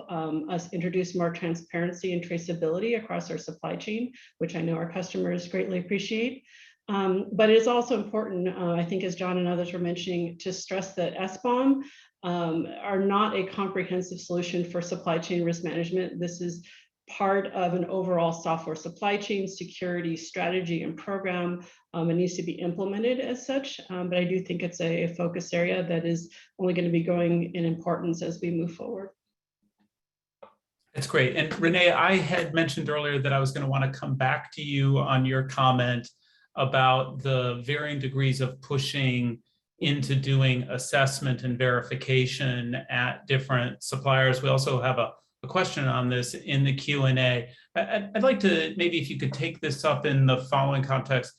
us introduce more transparency and traceability across our supply chain, which I know our customers greatly appreciate. But it's also important, I think, as John and others were mentioning, to stress that Sbomb are not a comprehensive solution for supply chain risk management. This is part of an overall software supply chain security strategy and program. It needs to be implemented as such, but I do think it's a focus area that is only going to be growing in importance as we move forward. That's great. And Renee, I had mentioned earlier that I was going to want to come back to you on your comment about the varying degrees of pushing into doing assessment and verification at different suppliers. We also have a question on this in the Q&A. I'd like to, maybe if you could take this up in the following context.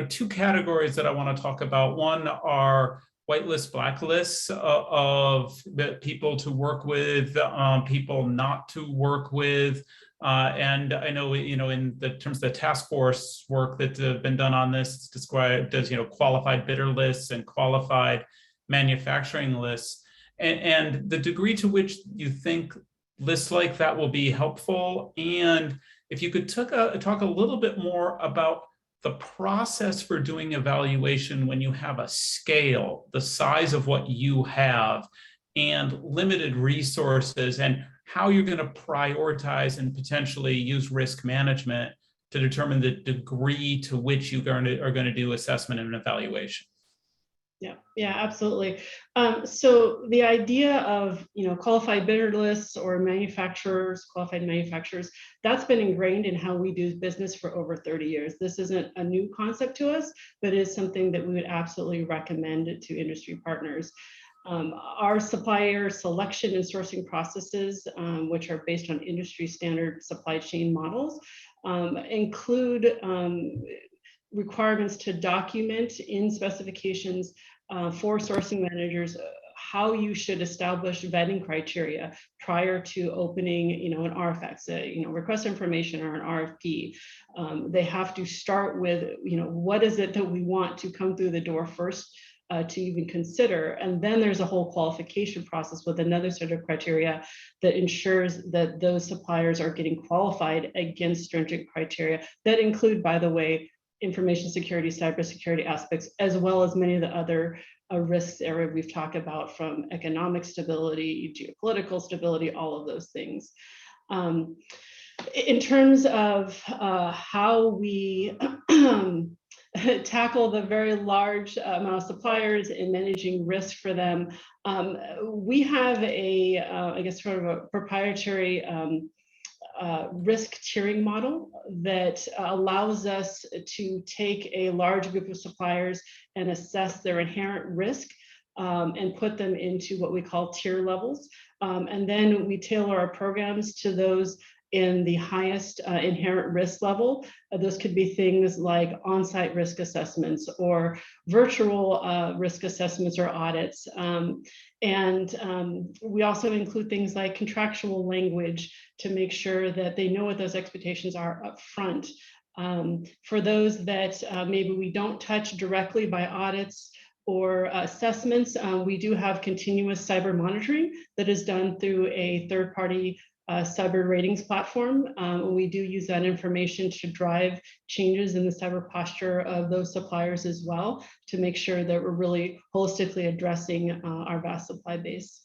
Two categories that I want to talk about. One are whitelists, blacklists of the people to work with, people not to work with. And I know, in the terms of the task force work that's been done on this, it's described as, qualified bidder lists and qualified manufacturing lists. And the degree to which you think lists like that will be helpful. And if you could talk a little bit more about the process for doing evaluation when you have a scale, the size of what you have, and limited resources, and how you're going to prioritize and potentially use risk management to determine the degree to which you are going to do assessment and evaluation. Yeah, absolutely. So the idea of qualified bidder lists or qualified manufacturers, that's been ingrained in how we do business for over 30 years. This isn't a new concept to us, but it is something that we would absolutely recommend to industry partners. Our supplier selection and sourcing processes, which are based on industry standard supply chain models, include requirements to document in specifications for sourcing managers how you should establish vetting criteria prior to opening, an RFX, request information or an RFP. They have to start with, what is it that we want to come through the door first to even consider. And then there's a whole qualification process with another set of criteria that ensures that those suppliers are getting qualified against stringent criteria that include, by the way, information security, cybersecurity aspects, as well as many of the other risks area we've talked about, from economic stability, geopolitical stability, all of those things. In terms of how we tackle the very large amount of suppliers and managing risk for them, we have I guess sort of a proprietary risk tiering model that allows us to take a large group of suppliers and assess their inherent risk and put them into what we call tier levels. And then we tailor our programs to those in the highest inherent risk level. Those could be things like on-site risk assessments or virtual risk assessments or audits. We also include things like contractual language to make sure that they know what those expectations are up front. For those that maybe we don't touch directly by audits or assessments, we do have continuous cyber monitoring that is done through a third-party cyber ratings platform. We do use that information to drive changes in the cyber posture of those suppliers as well, to make sure that we're really holistically addressing our vast supply base.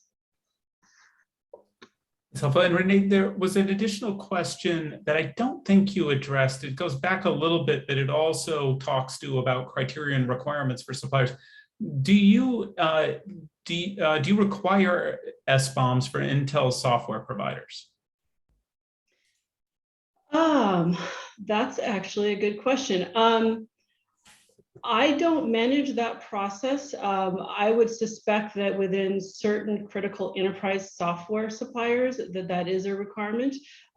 It's helpful. And Renee, there was an additional question that I don't think you addressed. It goes back a little bit, but it also talks to about criteria and requirements for suppliers. Do you require Sbombs for Intel software providers? That's actually a good question. I don't manage that process. I would suspect that within certain critical enterprise software suppliers that is a requirement.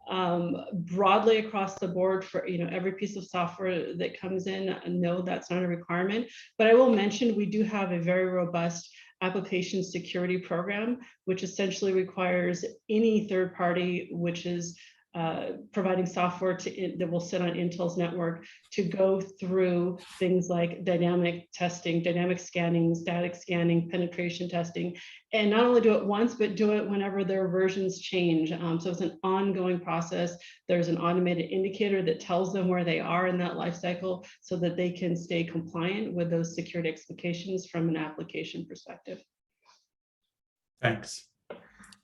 Broadly across the board for every piece of software that comes in, no, that's not a requirement. But I will mention we do have a very robust application security program, which essentially requires any third party which is providing software that will sit on Intel's network to go through things like dynamic testing, dynamic scanning, static scanning, penetration testing, and not only do it once, but do it whenever their versions change. So it's an ongoing process. There's an automated indicator that tells them where they are in that life cycle so that they can stay compliant with those security expectations from an application perspective. Thanks.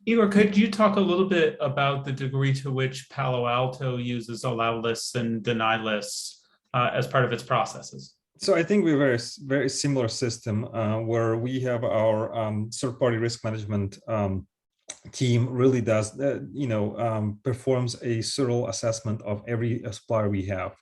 Igor, could you talk a little bit about the degree to which Palo Alto uses allow lists and deny lists as part of its processes? So I think we're very similar system where we have our third-party risk management team really does, performs a thorough assessment of every supplier we have,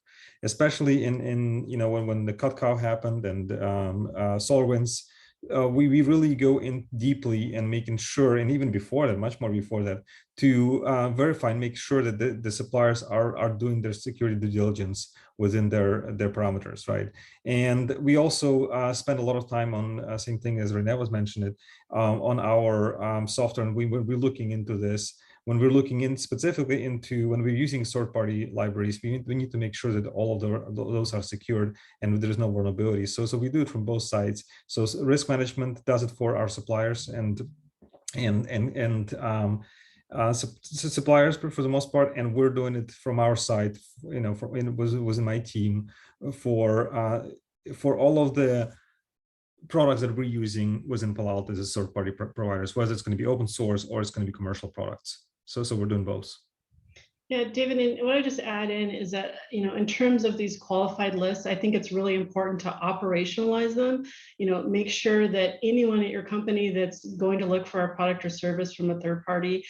especially in when the CutCow happened and SolarWinds. We really go in deeply and making sure, and even before that, much more before that, to verify and make sure that the suppliers are doing their security due diligence within their parameters, right? And we also spend a lot of time on same thing as Renee was mentioning, on our software, and we're looking into this. When we're looking in specifically into when we're using third-party libraries, we need to make sure that all of those are secured and there is no vulnerability. So we do it from both sides. So risk management does it for our suppliers and suppliers for the most part, and we're doing it from our side. Was in my team for all of the products that we're using within Palo Alto as third-party providers, whether it's going to be open source or it's going to be commercial products. So we're doing both. Yeah, David, and what I just add in is that, in terms of these qualified lists, I think it's really important to operationalize them. Make sure that anyone at your company that's going to look for a product or service from a third party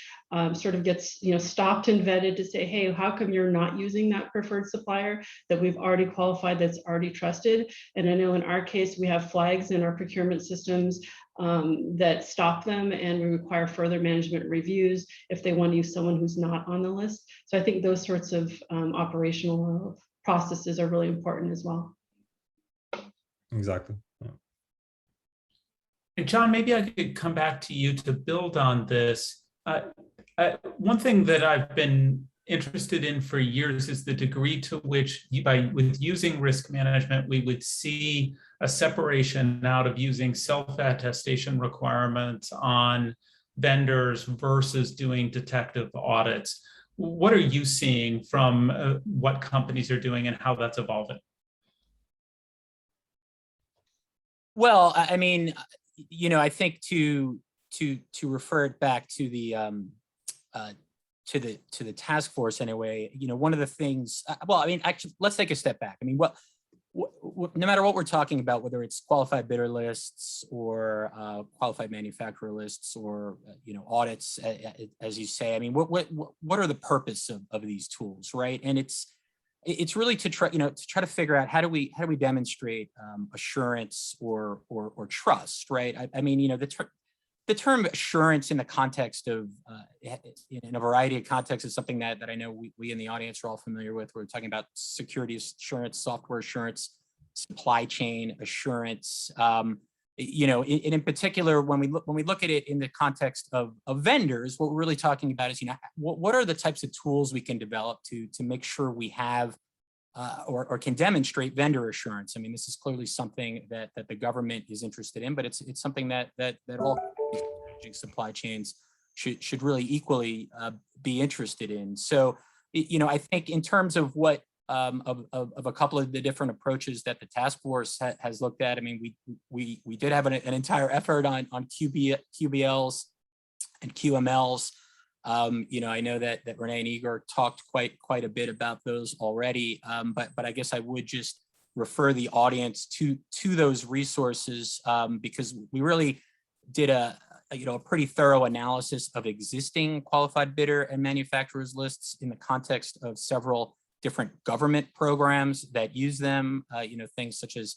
sort of gets, stopped and vetted to say, hey, how come you're not using that preferred supplier that we've already qualified, that's already trusted? And I know in our case, we have flags in our procurement systems that stop them, and we require further management reviews if they want to use someone who's not on the list. So I think those sorts of operational processes are really important as well. Exactly. Yeah. And John, maybe I could come back to you to build on this. One thing that I've been interested in for years is the degree to which, with using risk management, we would see a separation out of using self-attestation requirements on vendors versus doing detective audits. What are you seeing from what companies are doing and how that's evolving? Well, I mean, I think to refer it back to the task force anyway, one of the things, actually, let's take a step back. I mean, no matter what we're talking about, whether it's qualified bidder lists or qualified manufacturer lists or audits, as you say, I mean, what are the purpose of these tools, right? And it's really to try to figure out how do we demonstrate assurance or trust, right? I mean, the term assurance in the context of, in a variety of contexts is something that I know we in the audience are all familiar with. We're talking about security assurance, software assurance, supply chain assurance. In particular, when we look at it in the context of vendors, what we're really talking about is, what are the types of tools we can develop to make sure we have or can demonstrate vendor assurance. I mean, this is clearly something that the government is interested in, but it's something that all supply chains should really equally be interested in. So, I think in terms of what of a couple of the different approaches that the task force has looked at. I mean, we did have an entire effort on QBLs and QMLs. I know that Renee and Igor talked quite a bit about those already, but I guess I would just refer the audience to those resources because we really did a pretty thorough analysis of existing qualified bidder and manufacturers lists in the context of several different government programs that use them, things such as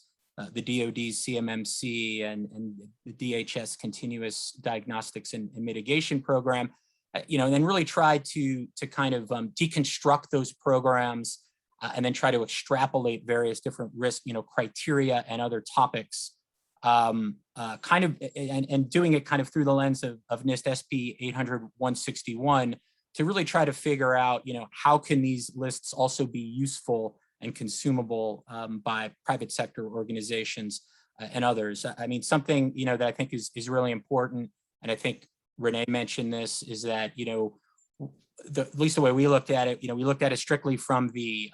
the DoD's CMMC and the DHS Continuous Diagnostics and Mitigation Program, and then really try to kind of deconstruct those programs and then try to extrapolate various different risk, criteria and other topics, and doing it kind of through the lens of NIST SP 800-161 to really try to figure out, how can these lists also be useful and consumable by private sector organizations and others. I mean, something, that I think is really important, and I think Renee mentioned this, is that, at least the way we looked at it, we looked at it strictly from the,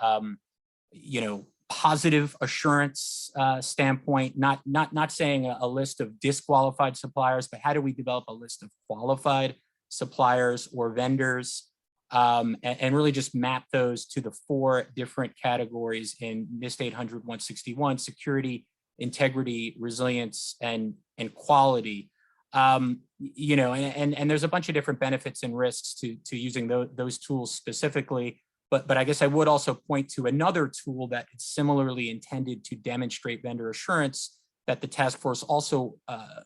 positive assurance standpoint, not saying a list of disqualified suppliers, but how do we develop a list of qualified suppliers or vendors, and really just map those to the 4 different categories in NIST 800-161: security, integrity, resilience, and quality. And there's a bunch of different benefits and risks to using those tools specifically. But I guess I would also point to another tool that is similarly intended to demonstrate vendor assurance that the task force also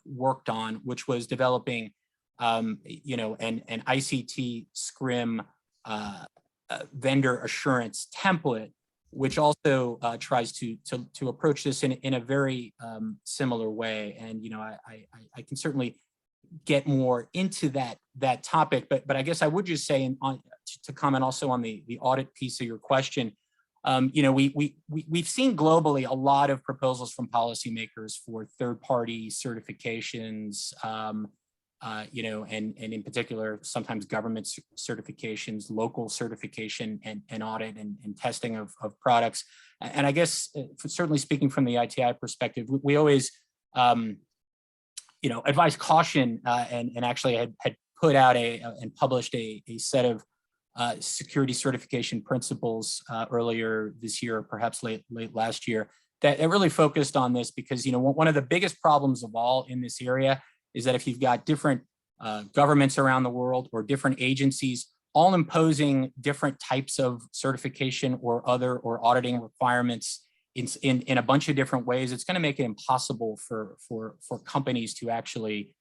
worked on, which was developing an ICT SCRIM vendor assurance template, which also tries to approach this in a very similar way. And I can certainly get more into that topic, but I guess I would just say to comment also on the audit piece of your question. We've seen globally a lot of proposals from policymakers for third-party certifications, and in particular, sometimes government certifications, local certification and audit and testing of products. And I guess, certainly speaking from the ITI perspective, we always, advise caution, and actually had put out and published a set of security certification principles earlier this year, or perhaps late last year, that really focused on this because, one of the biggest problems of all in this area is that if you've got different governments around the world or different agencies all imposing different types of certification or auditing requirements in a bunch of different ways, it's going to make it impossible for companies to actually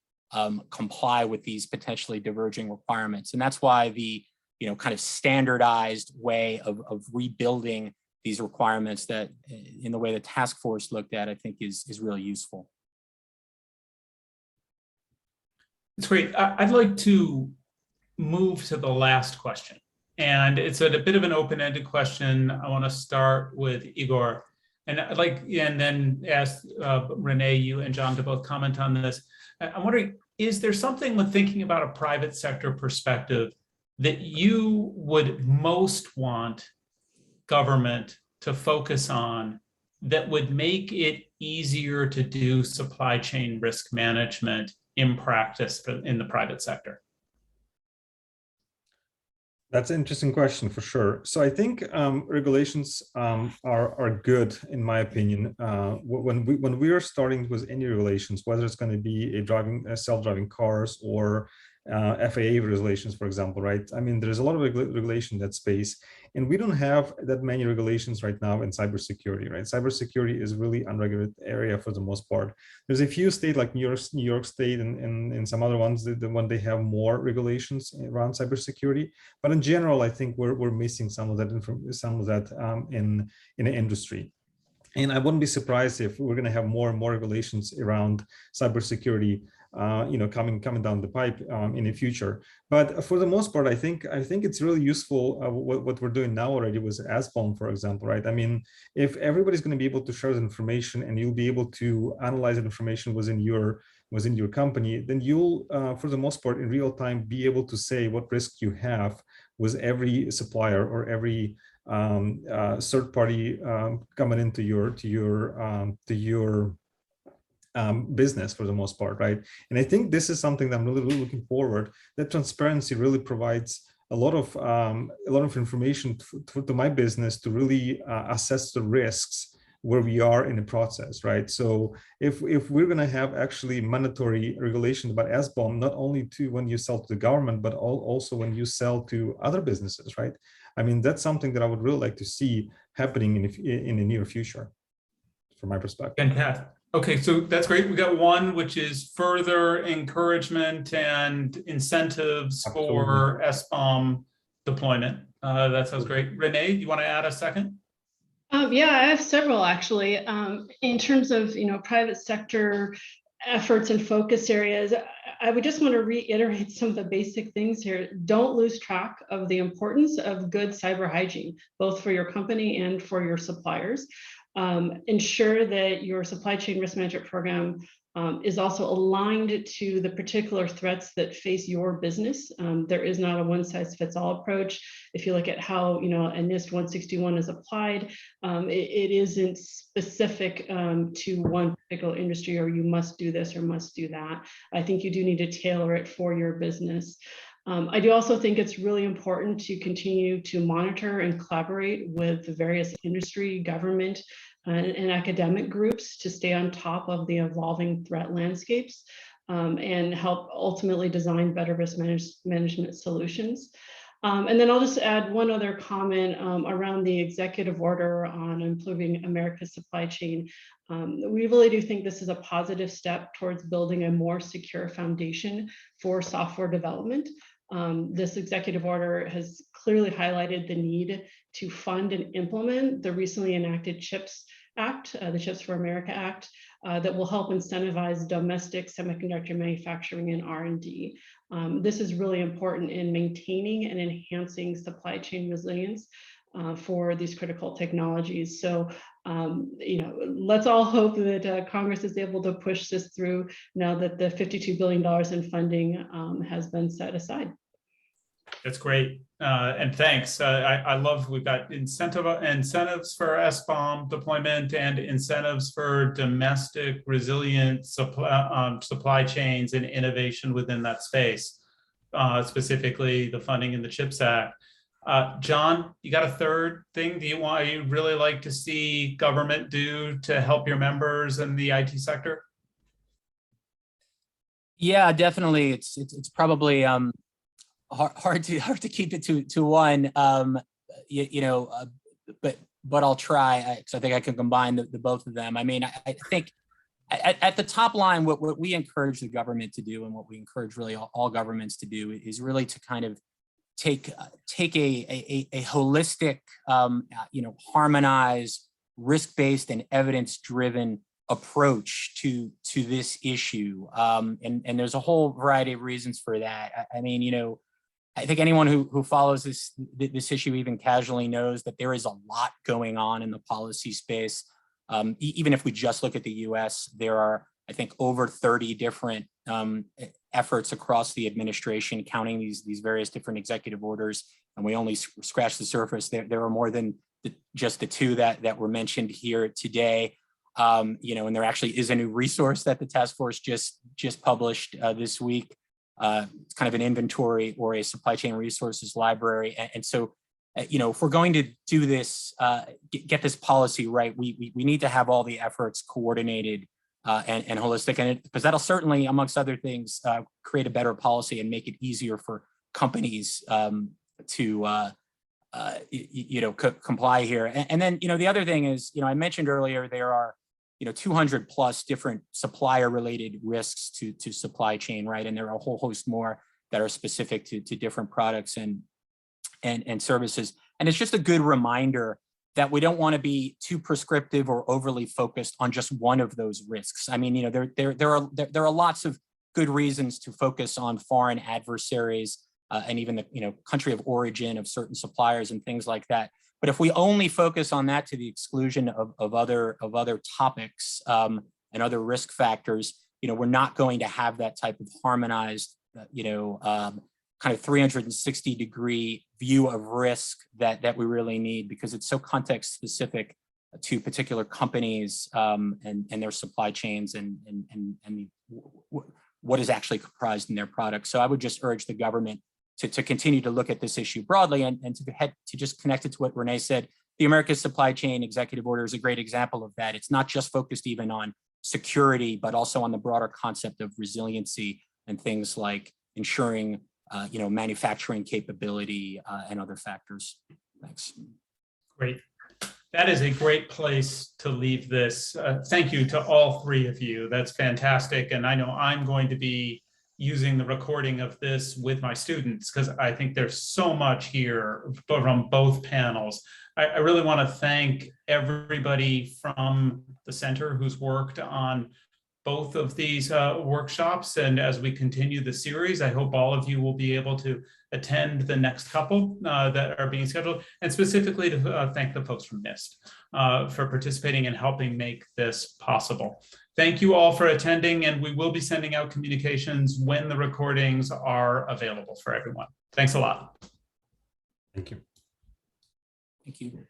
comply with these potentially diverging requirements. And that's why the kind of standardized way of rebuilding these requirements that in the way the task force looked at, I think is really useful. That's great. I'd like to move to the last question. And it's a bit of an open-ended question. I want to start with Igor. And then ask Renee, you and John to both comment on this. I'm wondering, is there something with thinking about a private sector perspective that you would most want government to focus on that would make it easier to do supply chain risk management in practice in the private sector? That's an interesting question for sure. So I think regulations are good, in my opinion. When we are starting with any regulations, whether it's going to be self-driving cars or FAA regulations, for example, right? I mean, there's a lot of regulation in that space, and we don't have that many regulations right now in cybersecurity, right? Cybersecurity is really unregulated area for the most part. There's a few states like New York State and some other ones that when they have more regulations around cybersecurity, but in general, I think we're missing some of that in the industry. And I wouldn't be surprised if we're going to have more and more regulations around cybersecurity, coming down the pipe in the future. But for the most part, I think it's really useful what we're doing now already with Sbomb, for example, right? I mean, if everybody's going to be able to share the information and you'll be able to analyze the information within your company, then you'll, for the most part, in real time, be able to say what risk you have with every supplier or every third party coming into your business for the most part, right? And I think this is something that I'm really looking forward. That transparency really provides a lot of information to my business to really assess the risks where we are in the process, right? So if we're going to have actually mandatory regulation about Sbomb, not only to when you sell to the government, but also when you sell to other businesses, right? I mean, that's something that I would really like to see happening in the near future, from my perspective. Fantastic. Okay, so that's great. We got one, which is further encouragement and incentives for Sbomb deployment. That sounds great. Renee, you want to add a second? Yeah, I have several actually. In terms of private sector efforts and focus areas, I would just want to reiterate some of the basic things here. Don't lose track of the importance of good cyber hygiene, both for your company and for your suppliers. Ensure that your supply chain risk management program is also aligned to the particular threats that face your business. There is not a one-size-fits-all approach. If you look at how a NIST 161 is applied, it isn't specific to one particular industry, or you must do this or must do that. I think you do need to tailor it for your business. I do also think it's really important to continue to monitor and collaborate with the various industry, government, and academic groups to stay on top of the evolving threat landscapes and help ultimately design better risk management solutions. And then I'll just add one other comment around the executive order on improving America's supply chain. We really do think this is a positive step towards building a more secure foundation for software development. This executive order has clearly highlighted the need to fund and implement the recently enacted CHIPS Act, the CHIPS for America Act, that will help incentivize domestic semiconductor manufacturing and R&D. This is really important in maintaining and enhancing supply chain resilience for these critical technologies. So, let's all hope that Congress is able to push this through now that the $52 billion in funding has been set aside. That's great. And thanks. I love we've got incentives for Sbomb deployment and incentives for domestic resilient supply chains and innovation within that space, specifically the funding in the CHIPS Act. John, you got a third thing? You really like to see government do to help your members in the IT sector? Yeah, definitely. It's probably hard to keep it to one, but I'll try, because I think I can combine the both of them. I mean, I think at the top line, what we encourage the government to do, and what we encourage really all governments to do, is really to kind of take a holistic, harmonized, risk-based and evidence-driven approach to this issue. And there's a whole variety of reasons for that. I mean, I think anyone who follows this issue even casually knows that there is a lot going on in the policy space. Even if we just look at the US, there are, I think, over 30 different efforts across the administration, counting these various different executive orders, and we only scratch the surface. There are more than just the two that were mentioned here today. And there actually is a new resource that the task force just published this week. It's kind of an inventory or a supply chain resources library. And so, if we're going to do this, get this policy right, we need to have all the efforts coordinated and holistic, and because that'll certainly, amongst other things, create a better policy and make it easier for companies to comply here. And then the other thing is, I mentioned earlier there are 200 plus different supplier related risks to supply chain, right? And there are a whole host more that are specific to different products and services. And it's just a good reminder that we don't want to be too prescriptive or overly focused on just one of those risks. I mean, there are lots of good reasons to focus on foreign adversaries and even the country of origin of certain suppliers and things like that. But if we only focus on that to the exclusion of other topics and other risk factors, we're not going to have that type of harmonized, kind of 360-degree view of risk that we really need, because it's so context specific to particular companies and their supply chains and what is actually comprised in their products. So I would just urge the government to continue to look at this issue broadly and to just connect it to what Renee said. The America's Supply Chain Executive Order is a great example of that. It's not just focused even on security, but also on the broader concept of resiliency and things like ensuring manufacturing capability and other factors. Thanks. Great. That is a great place to leave this. Thank you to all three of you. That's fantastic. And I know I'm going to be using the recording of this with my students because I think there's so much here from both panels. I really want to thank everybody from the center who's worked on both of these workshops. And as we continue the series, I hope all of you will be able to attend the next couple that are being scheduled, and specifically to thank the folks from NIST for participating and helping make this possible. Thank you all for attending, and we will be sending out communications when the recordings are available for everyone. Thanks a lot. Thank you. Thank you.